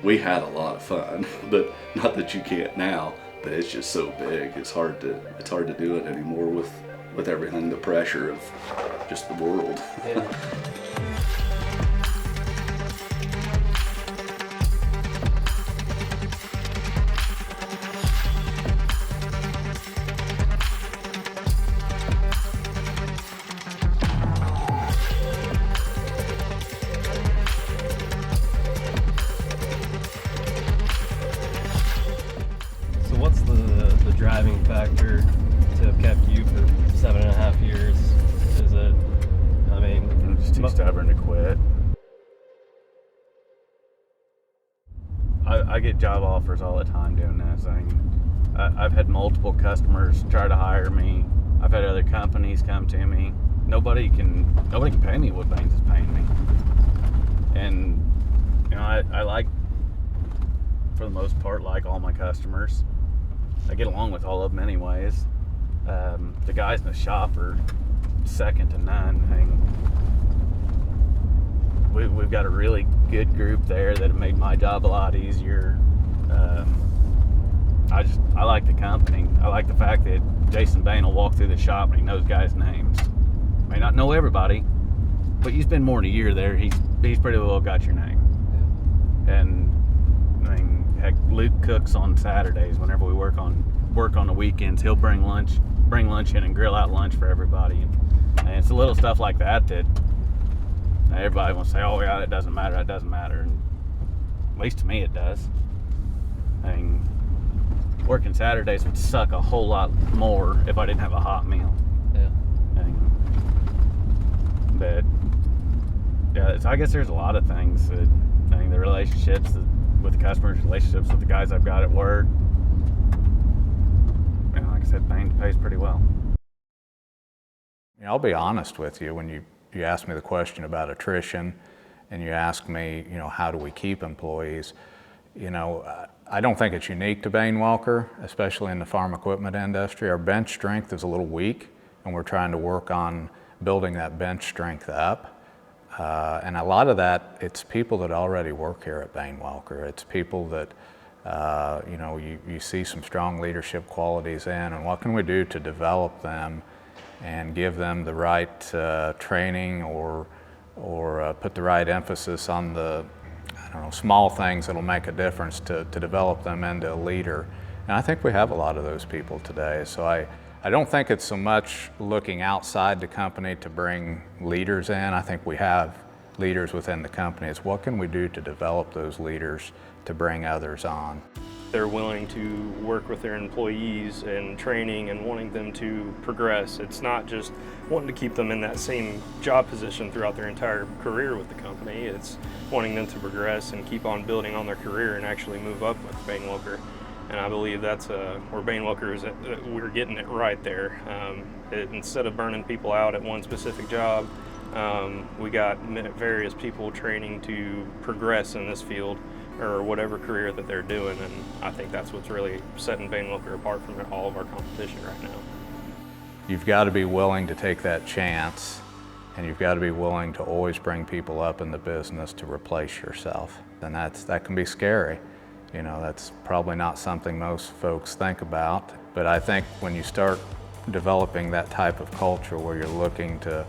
We had a lot of fun, but not that you can't now. But it's just so big. It's hard to do it anymore with everything, the pressure of just the world.
Yeah.
What's the driving factor to have kept you for 7.5 years? Is it, I mean...
I'm just too stubborn to quit. I get job offers all the time doing this thing. I've had multiple customers try to hire me. I've had other companies come to me. Nobody can pay me what Bane's is paying me. And, you know, I like, for the most part, like all my customers. I get along with all of them anyways. The guys in the shop are second to none. We've got a really good group there that have made my job a lot easier. I like the company. I like the fact that Jason Bane will walk through the shop and he knows guys' names. May not know everybody, but you spend more than a year there, he's pretty well got your name. Yeah. And heck, Luke cooks on Saturdays whenever we work on the weekends. He'll bring lunch in and grill out lunch for everybody. And it's the little stuff like that everybody wants to say, oh yeah, that doesn't matter. And at least to me it does. Working Saturdays would suck a whole lot more if I didn't have a hot meal.
Yeah.
But yeah, I guess there's a lot of things. The relationships with the customers, relationships with the guys I've got at work. And like I said, Bane pays pretty well. I'll be honest with you, when you ask me the question about attrition and you ask me, how do we keep employees, I don't think it's unique to Bane Welker, especially in the farm equipment industry. Our bench strength is a little weak, and we're trying to work on building that bench strength up. And a lot of that, it's people that already work here at Bane Welker. It's people that You know, you see some strong leadership qualities in, and what can we do to develop them and give them the right training or put the right emphasis on the, I don't know, small things that'll make a difference to develop them into a leader. And I think we have a lot of those people today. So I don't think it's so much looking outside the company to bring leaders in. I think we have leaders within the company. It's what can we do to develop those leaders to bring others on.
They're willing to work with their employees and training and wanting them to progress. It's not just wanting to keep them in that same job position throughout their entire career with the company. It's wanting them to progress and keep on building on their career and actually move up with Bane Welker. And I believe that's where Bane Welker is at. We're getting it right there. Instead of burning people out at one specific job, we got various people training to progress in this field or whatever career that they're doing, and I think that's what's really setting Bane Welker apart from all of our competition right now.
You've got to be willing to take that chance, and you've got to be willing to always bring people up in the business to replace yourself, and that can be scary. You know, that's probably not something most folks think about, but I think when you start developing that type of culture where you're looking to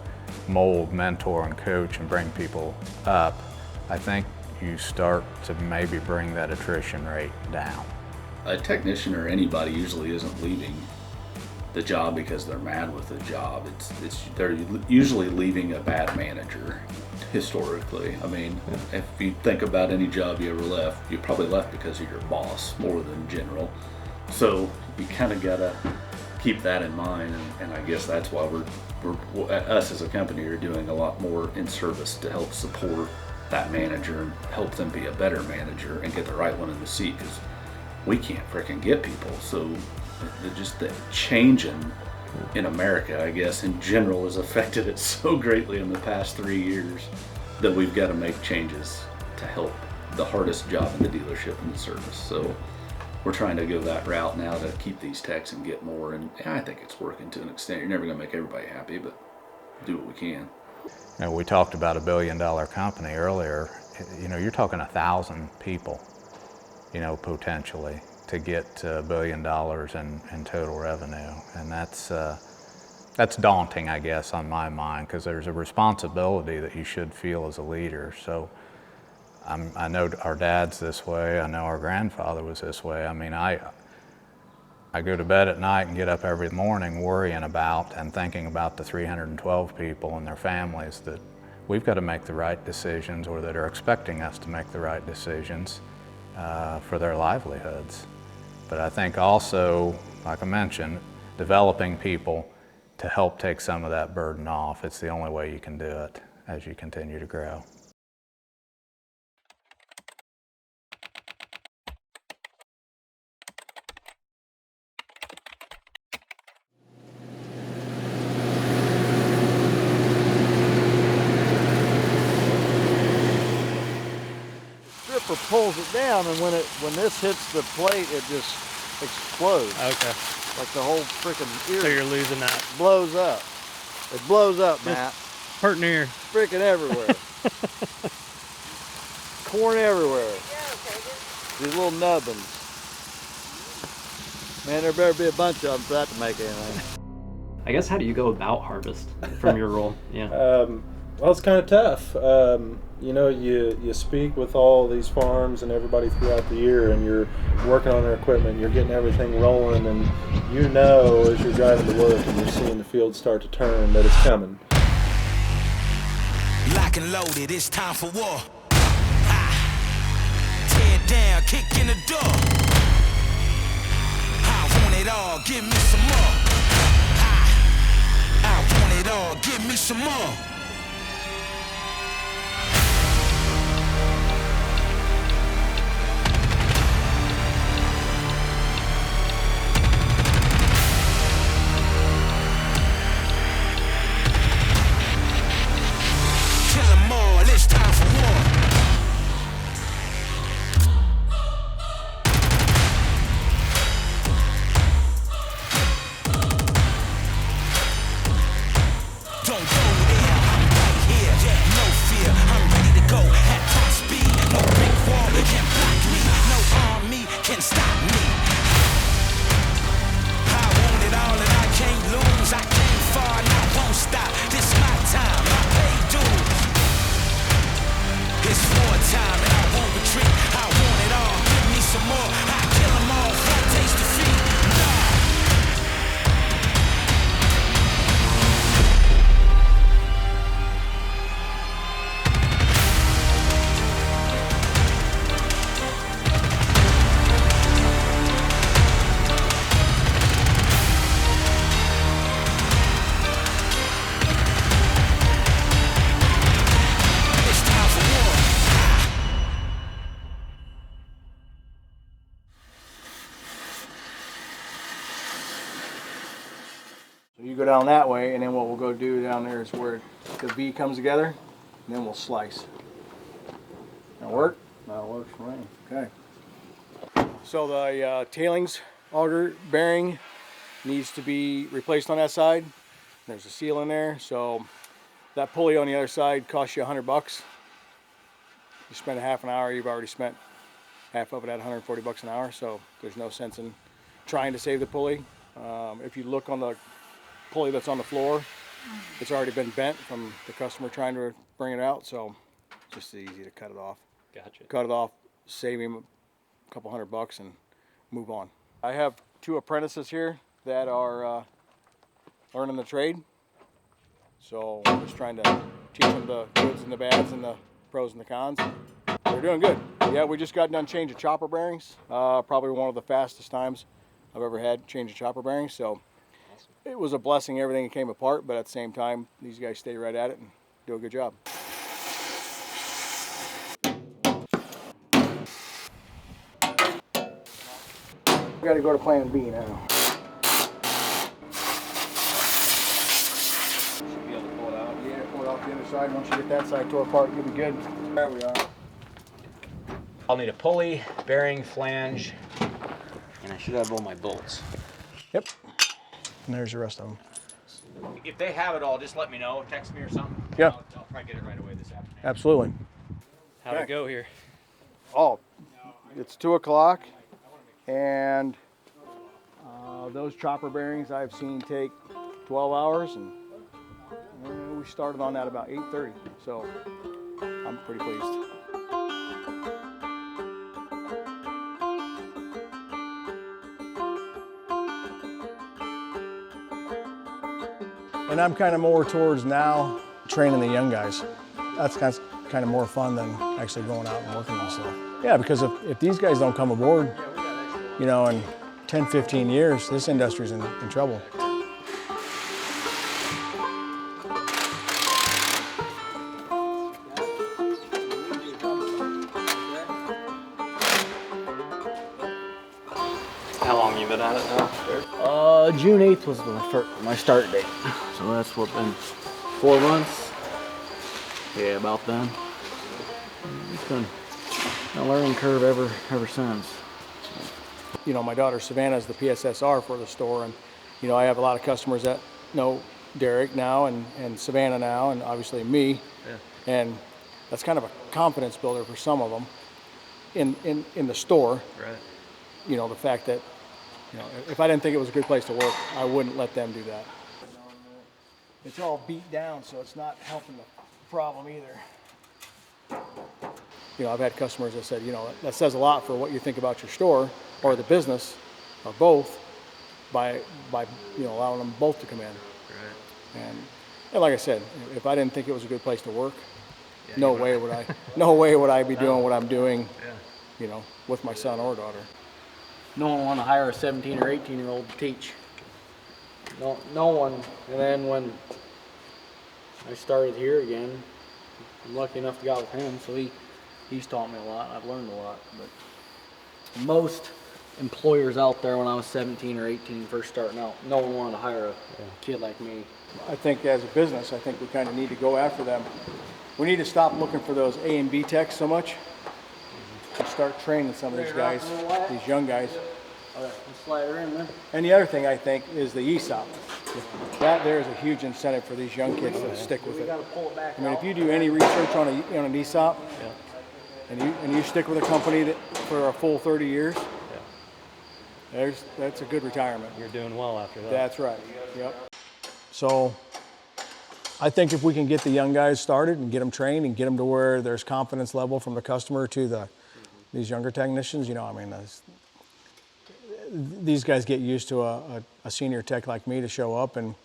mold, mentor, and coach and bring people up, I think you start to maybe bring that attrition rate down.
A technician or anybody usually isn't leaving the job because they're mad with the job. They're usually leaving a bad manager, historically. I mean, if you think about any job you ever left, you probably left because of your boss more than general. So you kind of gotta keep that in mind, and I guess that's why us as a company are doing a lot more in service to help support that manager and help them be a better manager and get the right one in the seat, because we can't freaking get people. So just the change in America, I guess, in general has affected it so greatly in the past 3 years that we've got to make changes to help the hardest job in the dealership and the service. So we're trying to go that route now to keep these techs and get more, and I think it's working to an extent. You're never going to make everybody happy, but do what we can.
You know, we talked about $1 billion company earlier. You know, you're talking 1,000 people, you know, potentially to get $1 billion in total revenue. And that's daunting, I guess, on my mind, because there's a responsibility that you should feel as a leader. So I know our dad's this way. I know our grandfather was this way. I mean, I go to bed at night and get up every morning worrying about and thinking about the 312 people and their families that we've got to make the right decisions, or that are expecting us to make the right decisions for their livelihoods. But I think also, like I mentioned, developing people to help take some of that burden off. It's the only way you can do it as you continue to grow.
Pulls it down, and when this hits the plate, it just explodes.
Okay.
Like the whole freaking ear.
So you're losing that.
Blows up. It blows up,
Just
Matt.
hurting ear.
Freaking everywhere. Corn everywhere. These little nubbins. Man, there better be a bunch of them for that to make anything.
I guess, how do you go about harvest from your role? Yeah.
Well, it's kind of tough. You know, you speak with all these farms and everybody throughout the year, and you're working on their equipment, you're getting everything rolling, and you know as you're driving to work and you're seeing the field start to turn that it's coming.
Lock and loaded, it's time for war. Tear down, kick in the door. I want it all, give me some more. I want it all, give me some more. It's time for war. Don't go there. more time and I won't retreat. I want it all, give me some more. I kill them all for a taste of defeat.
You go down that way, and then what we'll go do down there is where the V comes together, and then we'll slice. That work?
That works for me.
Okay. So the tailings auger bearing needs to be replaced on that side. There's a seal in there, so that pulley on the other side costs you $100. You spend a half an hour, you've already spent half of it at $140 an hour, so there's no sense in trying to save the pulley. If you look on the pulley that's on the floor, it's already been bent from the customer trying to bring it out, so it's just easy to cut it off.
Gotcha.
Cut it off, save him a couple $100 and move on. I have 2 apprentices here that are learning the trade, so I'm just trying to teach them the goods and the bads and the pros and the cons. They're doing good. Yeah, we just got done changing chopper bearings. Probably one of the fastest times I've ever had changing chopper bearings, so it was a blessing everything came apart, but at the same time, these guys stay right at it and do a good job. We got to go to plan B now. Should be able to pull it out. Yeah, pull it off the other side. Once you get that side tore apart, you'll be good. There we are.
I'll need a pulley, bearing, flange, and I should have all my bolts.
Yep. And there's the rest of them.
If they have it all, just let me know. Text me or something.
Yeah.
I'll probably get it right away this afternoon.
Absolutely.
How'd it go here?
Oh, it's 2 o'clock, and those chopper bearings I've seen take 12 hours, and we started on that about 8:30, so I'm pretty pleased.
And I'm kind of more towards now training the young guys. That's kind of more fun than actually going out and working on stuff. Yeah, because if these guys don't come aboard, you know, in 10, 15 years, this industry's in trouble.
How long you been at it now?
June 8th was my start date.
So that's what, been 4 months? Yeah, about then. It's been a learning curve ever since.
You know, my daughter Savannah is the PSSR for the store, and you know, I have a lot of customers that know Derek now and Savannah now, and obviously me. Yeah. And that's kind of a confidence builder for some of them in the store.
Right.
You know, the fact that, you know, if I didn't think it was a good place to work, I wouldn't let them do that. It's all beat down, so it's not helping the problem either. You know, I've had customers that said, you know, that says a lot for what you think about your store or the business or both by you know, allowing them both to come in. Right. And like I said, if I didn't think it was a good place to work, yeah, no way would I be doing what I'm doing, you know, with my son or daughter.
No one want to hire a 17 or 18-year-old to teach. No one. And then when I started here again, I'm lucky enough to go with him, so he's taught me a lot. I've learned a lot. But most employers out there, when I was 17 or 18, first starting out, no one wanted to hire a kid like me.
I think as a business, I think we kind of need to go after them. We need to stop looking for those A and B techs so much and start training some of these guys, these young guys.
All right, let's slide her in there.
And the other thing I think is the ESOP. That there is a huge incentive for these young kids to stick with it. I mean, if you do any research on an ESOP, and you stick with a company for a full 30 years, that's a good retirement.
You're doing well after that.
That's right. Yep.
So I think if we can get the young guys started and get them trained and get them to where there's confidence level from the customer to these younger technicians, you know, I mean, these guys get used to a senior tech like me to show up, and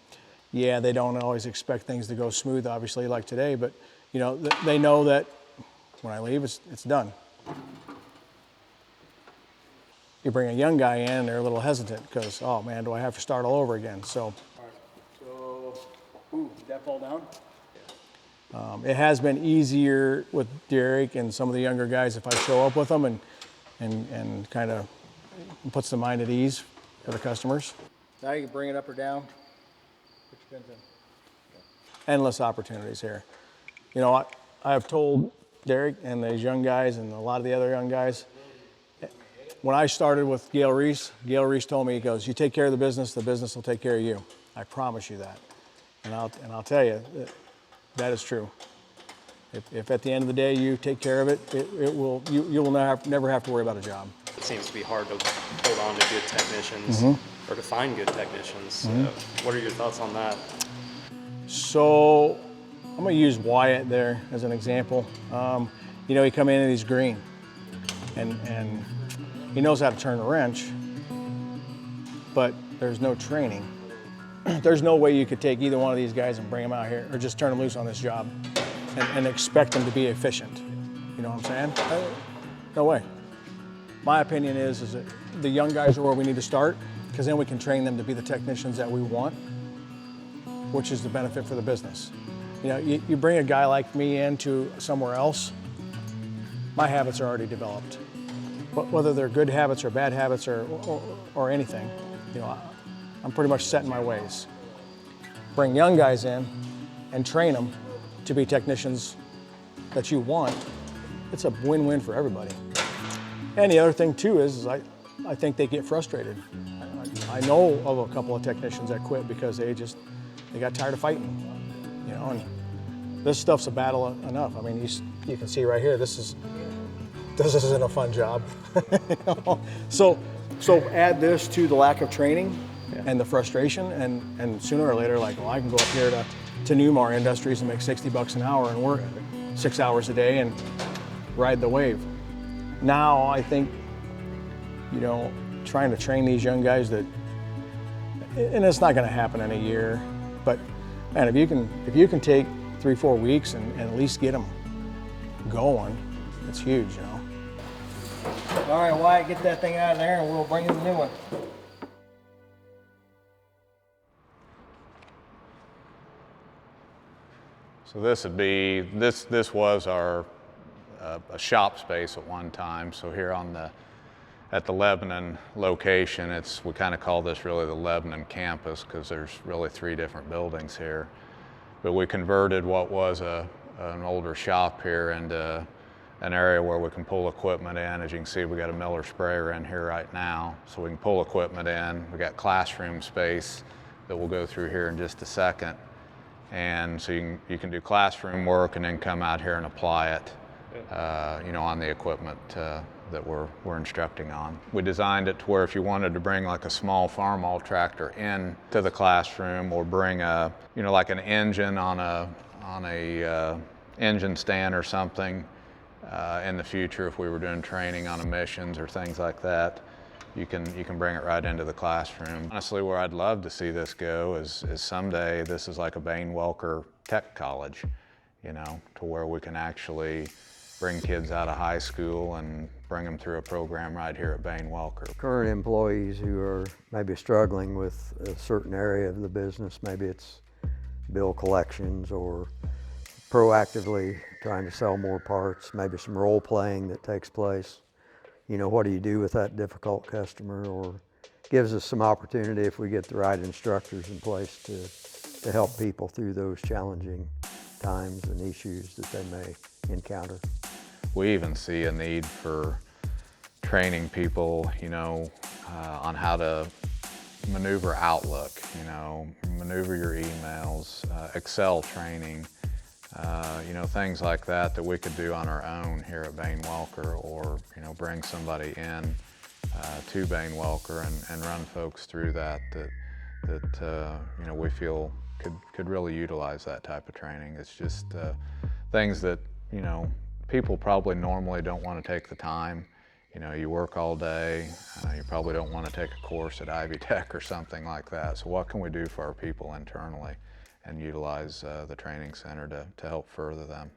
yeah, they don't always expect things to go smooth, obviously, like today, but you know, they know that when I leave, it's done. You bring a young guy in, they're a little hesitant because, oh man, do I have to start all over again? So, ooh, did that fall down? It has been easier with Derek and some of the younger guys if I show up with them and kind of puts the mind at ease for the customers. Now you can bring it up or down. Put your pins in. Endless opportunities here. You know, I've told Derek and these young guys and a lot of the other young guys, when I started with Gail Reese told me, he goes, you take care of the business will take care of you. I promise you that. And I'll tell you, that is true. If at the end of the day you take care of it, you will never have to worry about a job.
It seems to be hard to hold on to good technicians or to find good technicians. What are your thoughts on that?
So I'm going to use Wyatt there as an example. You know, he come in and he's green, and he knows how to turn a wrench, but there's no training. There's no way you could take either one of these guys and bring them out here or just turn them loose on this job and expect them to be efficient. You know what I'm saying? No way. My opinion is that the young guys are where we need to start, because then we can train them to be the technicians that we want, which is the benefit for the business. You know, you bring a guy like me into somewhere else, my habits are already developed. But whether they're good habits or bad habits or anything, you know, I'm pretty much set in my ways. Bring young guys in and train them to be technicians that you want. It's a win-win for everybody. And the other thing too is I think they get frustrated. I know of a couple of technicians that quit because they got tired of fighting, you know, and this stuff's a battle enough. I mean, you can see right here, this isn't a fun job. You know? So add this to the lack of training and the frustration, and sooner or later, like, well, I can go up here to Newmar Industries and make $60 an hour and work 6 hours a day and ride the wave. Now I think, you know, trying to train these young guys and it's not going to happen in a year, but man, if you can take 3-4 weeks and at least get them going, it's huge, you know. All right, Wyatt, get that thing out of there and we'll bring in the new one.
So this was our a shop space at one time. So here at the Lebanon location, we kind of call this really the Lebanon campus because there's really 3 different buildings here. But we converted what was an older shop here into an area where we can pull equipment in. As you can see, we got a Miller sprayer in here right now, so we can pull equipment in. We got classroom space that we'll go through here in just a second. And so you can do classroom work and then come out here and apply it, you know, on the equipment that we're instructing on. We designed it to where if you wanted to bring like a small farm-all tractor in to the classroom, or bring like an engine on a engine stand or something in the future, if we were doing training on emissions or things like that, you can bring it right into the classroom. Honestly, where I'd love to see this go is someday this is like a Bane Welker Tech College, you know, to where we can actually bring kids out of high school and bring them through a program right here at Bane Welker.
Current employees who are maybe struggling with a certain area of the business, maybe it's bill collections or proactively trying to sell more parts, maybe some role playing that takes place. You know, what do you do with that difficult customer? Or gives us some opportunity if we get the right instructors in place to help people through those challenging times and issues that they may encounter.
We even see a need for training people, you know, on how to maneuver Outlook, you know, maneuver your emails, Excel training, you know, things like that we could do on our own here at Bane Welker, or, you know, bring somebody in to Bane Welker and run folks through that you know, we feel could really utilize that type of training. It's just things that, you know, people probably normally don't want to take the time. You know, you work all day, you probably don't want to take a course at Ivy Tech or something like that. So what can we do for our people internally and utilize the training center to help further them?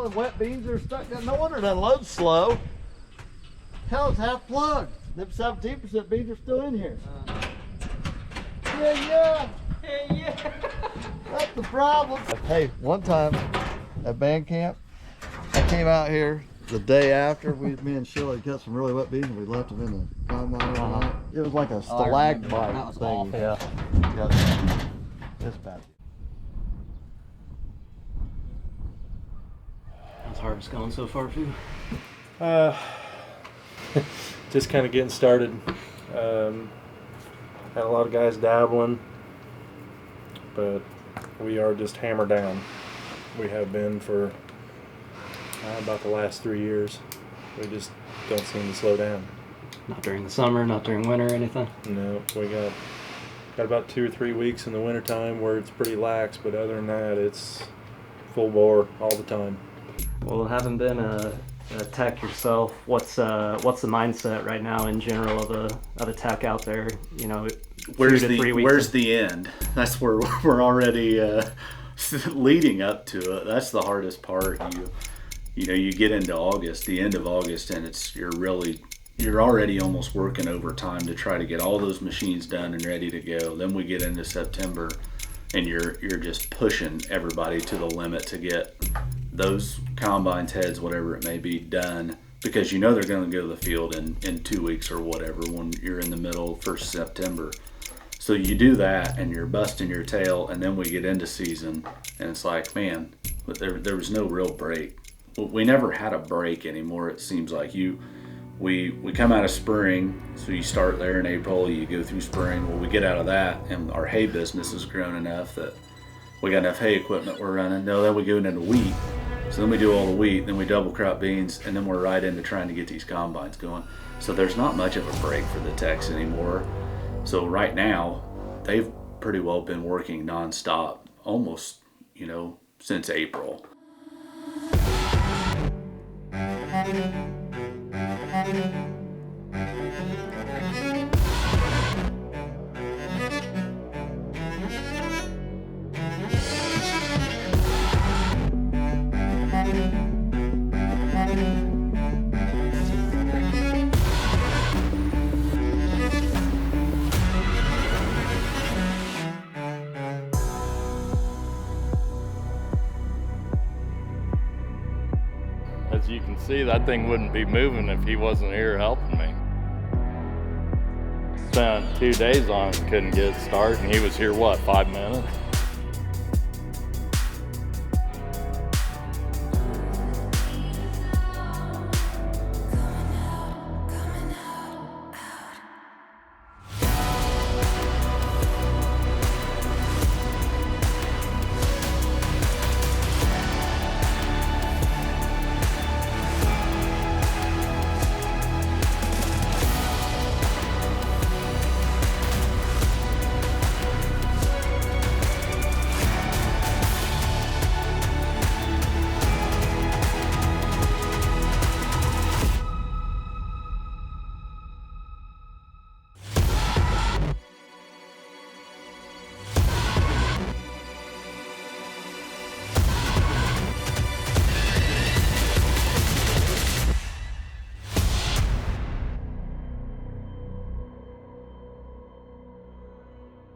The wet beans are stuck down. No wonder that load's slow. Hell, it's half plugged. Them 17% beans are still in here. Yeah. That's the problem. Hey, one time at band camp, I came out here the day after me and Sheila had cut some really wet beans and we left them in the combine overnight. It was like a stalagmite thing. Yeah. It's bad.
How's harvest going so far for you?
Just kind of getting started. Had a lot of guys dabbling, but we are just hammered down. We have been for about the last 3 years. We just don't seem to slow down.
Not during the summer, not during winter or anything?
No, we got about 2 or 3 weeks in the wintertime where it's pretty lax, but other than that, it's full bore all the time.
Well, having been a tech yourself, what's the mindset right now in general of a tech out there? You know,
where's
2 to 3 weeks.
Where's the end? That's where we're already leading up to it. That's the hardest part. You know, you get into August, the end of August, and you're already almost working overtime to try to get all those machines done and ready to go. Then we get into September, and you're just pushing everybody to the limit to get those combines, heads, whatever it may be, done, because you know they're going to go to the field in 2 weeks or whatever when you're in the middle of 1st September. So you do that and you're busting your tail, and then we get into season and it's like, man, but there was no real break. We never had a break anymore. It seems like we come out of spring, so you start there in April, you go through spring. Well, we get out of that and our hay business has grown enough that we got enough hay equipment we're running. No, then we go into wheat. So then we do all the wheat, then we double crop beans, and then we're right into trying to get these combines going. So there's not much of a break for the techs anymore. So right now, they've pretty well been working nonstop, almost, you know, since April.
As you can see, that thing wouldn't be moving if he wasn't here helping me. Spent 2 days on it and couldn't get it started, and he was here, what, 5 minutes?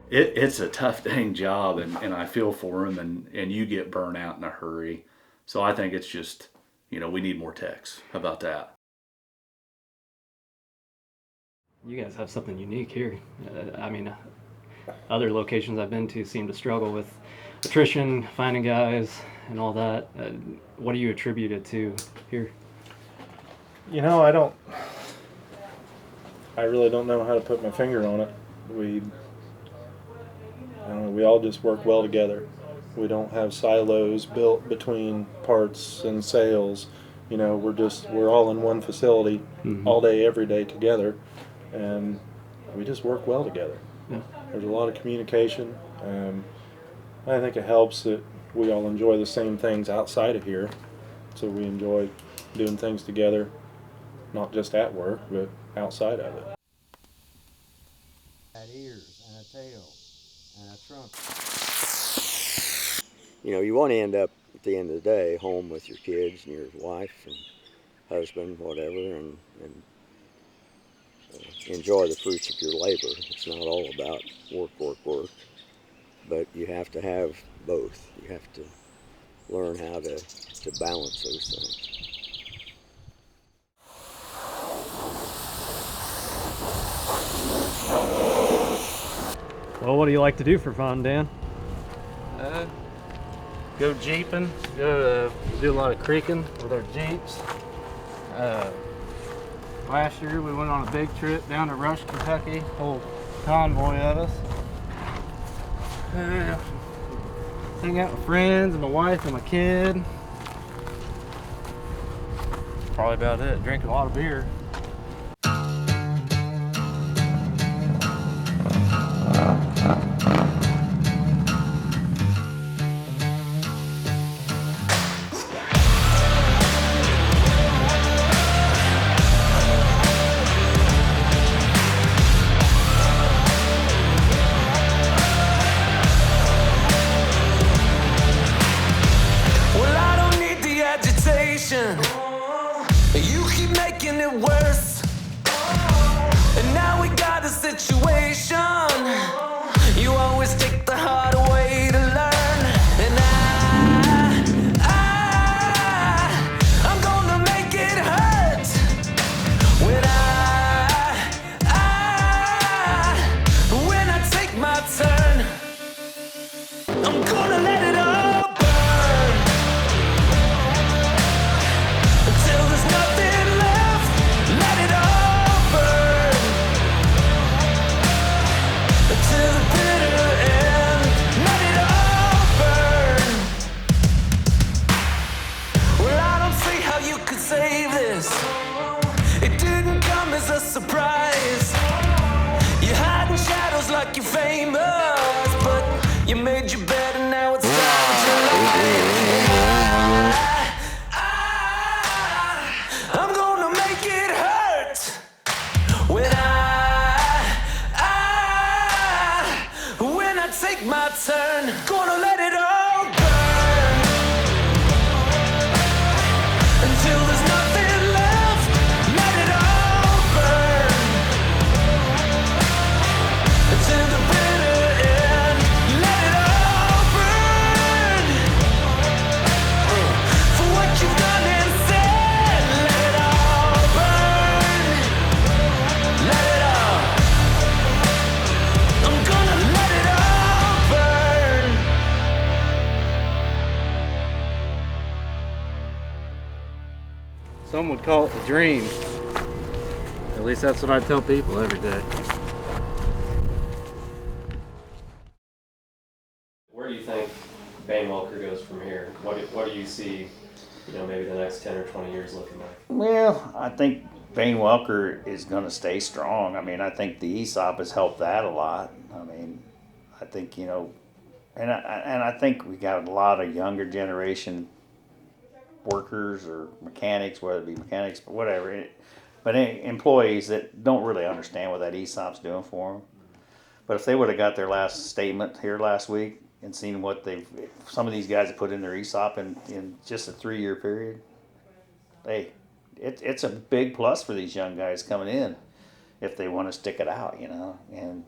It's a tough dang job, and I feel for him, and you get burnt out in a hurry. So I think it's just, you know, we need more techs. How about that?
You guys have something unique here. I mean, other locations I've been to seem to struggle with attrition, finding guys, and all that. What do you attribute it to here?
You know, I really don't know how to put my finger on it. We we all just work well together. We don't have silos built between parts and sales. We're all in one facility all day, every day together, and we just work well together.
Yeah.
There's a lot of communication. I think it helps that we all enjoy the same things outside of here, so we enjoy doing things together, not just at work, but outside of it.
Ears and a tail and a trunk.
You want to end up at the end of the day home with your kids and your wife and husband, whatever, and enjoy the fruits of your labor. It's not all about work, but you have to have both. You have to learn how to balance those things.
Well, what do you like to do for fun, Dan?
Go jeeping, do a lot of creeking with our jeeps. Last year we went on a big trip down to Rush, Kentucky, whole convoy of us. Hang out with friends and my wife and my kid. Probably about it. Drink a lot of beer.
You keep making it worse, and now we got a situation. You always take the hard way to learn, and I'm gonna make it hurt when when I take my turn. I'm gonna let it all burn until there's nothing left. Let it all burn until the bitter end. Let it all burn. Well, I don't see how you could save this. It didn't come as a surprise. You're hiding shadows like you're famous, but you made your bed and now it's time to lie. I'm gonna make it hurt when when I take my turn. Gonna let it all burn until there's nothing left. Let it all burn until the bitter end. Let it all burn for what you've done and said. Let it all burn. Let it all. I'm gonna let it all burn.
Some would call it the dream. At least that's what I tell people every day.
Where do you think Bane Welker goes from here? What do you see, maybe the next 10 or 20 years looking like?
Well, I think Bane Welker is going to stay strong. I mean, I think the ESOP has helped that a lot. I mean, I think, and I think we got a lot of younger generation workers or mechanics, whether it be mechanics or whatever, but employees that don't really understand what that ESOP's doing for them. But if they would have got their last statement here last week and seen what some of these guys have put in their ESOP in just a 3-year period, it's a big plus for these young guys coming in if they want to stick it out, And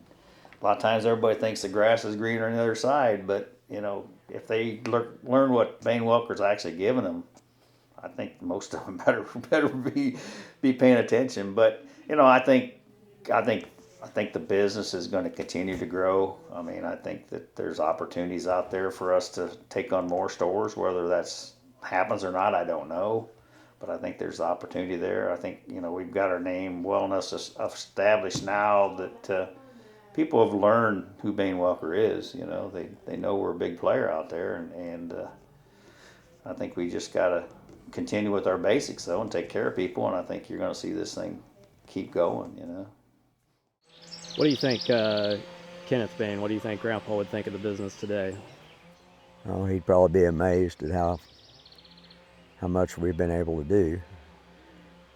a lot of times everybody thinks the grass is greener on the other side, but if they learn what Bane Welker's actually giving them, I think most of them better be paying attention. But I think the business is going to continue to grow. I mean, I think that there's opportunities out there for us to take on more stores. Whether that's happens or not, I don't know. But I think there's opportunity there. I think we've got our name well enough established now that people have learned who Bane Welker is. You know, they know we're a big player out there, and I think we just got to continue with our basics though and take care of people, and I think you're going to see this thing keep going. You know.
What do you think, Kenneth Bane? What do you think Grandpa would think of the business today?
Oh, he'd probably be amazed at how much we've been able to do.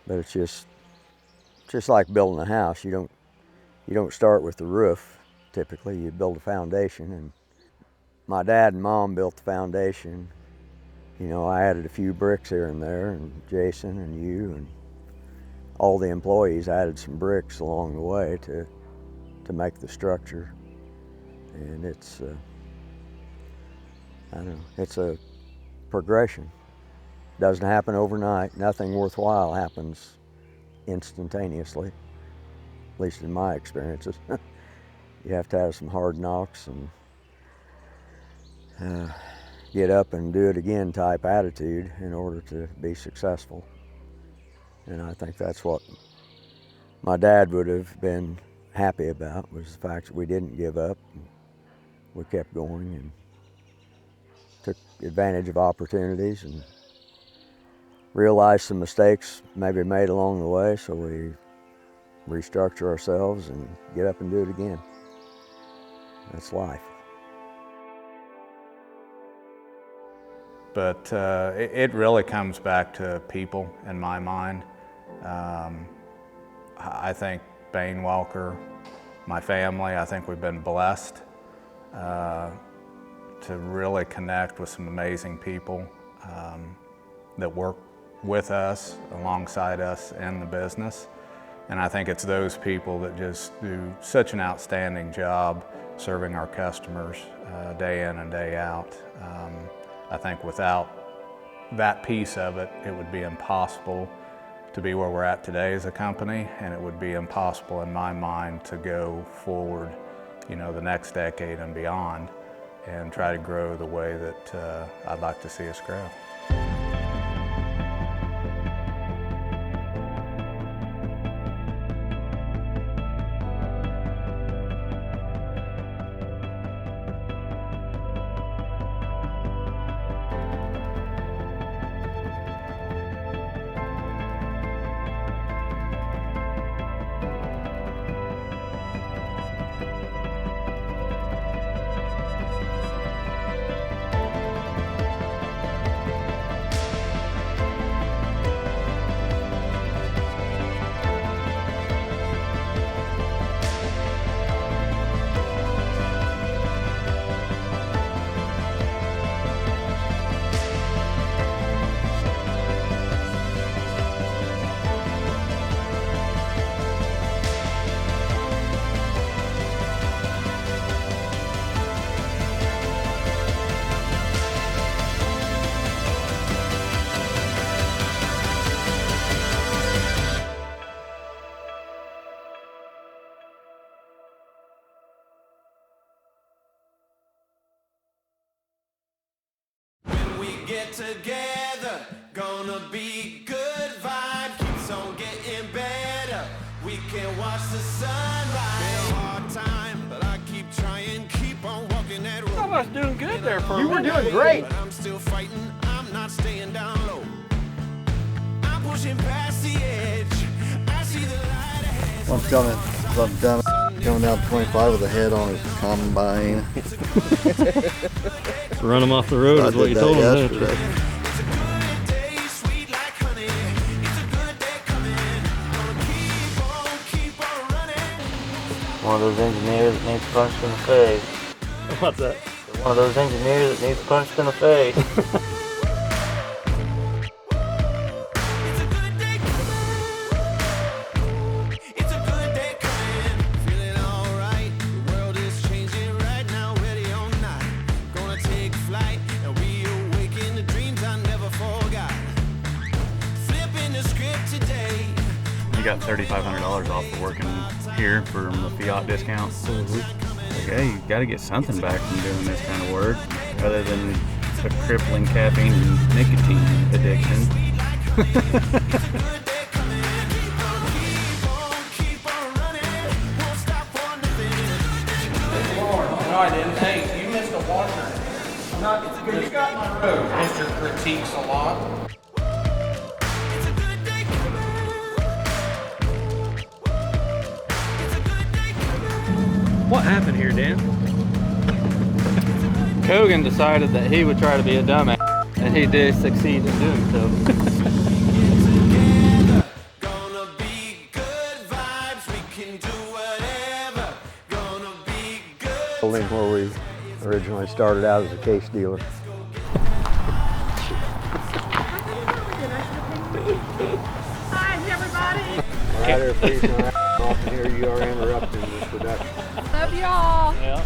But it's just like building a house. You don't start with the roof. Typically, you build a foundation. And my dad and mom built the foundation. You know, I added a few bricks here and there, and Jason and you and all the employees added some bricks along the way to make the structure. And it's, I don't know, it's a progression. Doesn't happen overnight. Nothing worthwhile happens instantaneously, at least in my experiences. You have to have some hard knocks and get up and do it again type attitude in order to be successful. And I think that's what my dad would have been happy about, was the fact that we didn't give up. We kept going and took advantage of opportunities and realized some mistakes maybe made along the way, so we restructure ourselves and get up and do it again. That's life.
But it really comes back to people in my mind. I think Bane Welker, my family, I think we've been blessed to really connect with some amazing people that work with us, alongside us in the business. And I think it's those people that just do such an outstanding job serving our customers day in and day out. I think without that piece of it, it would be impossible to be where we're at today as a company, and it would be impossible in my mind to go forward, you know, the next decade and beyond and try to grow the way that I'd like to see us grow.
Together, gonna be good vibe, keeps on getting better. We can watch the sunrise. Been a hard time, but I keep trying, keep on walking that road.
I was doing good there for
You were doing great.
But I'm still fighting, I'm not staying down low. I'm pushing past the edge. I see the light ahead.
I'm coming, I've done it. Coming down 25 with a head on his combine.
Run him off the road is what you told him yesterday.
One of those engineers that needs punched in the face.
What's that?
One of those engineers that needs punched in the face.
You got $3,500 off for working here from the Fiat discount. Okay, you got to get something back from doing this kind of work, other than a crippling caffeine and nicotine addiction.
You got my road. Mr. Critiques a lot.
What happened here, Dan?
Kogan decided that he would try to be a dumbass, and he did succeed in doing so.
Building where we originally started out as a case dealer.
Hi, everybody.
Right there, freezing our ass off, and here you are interrupting this production.
Love y'all.
Yeah.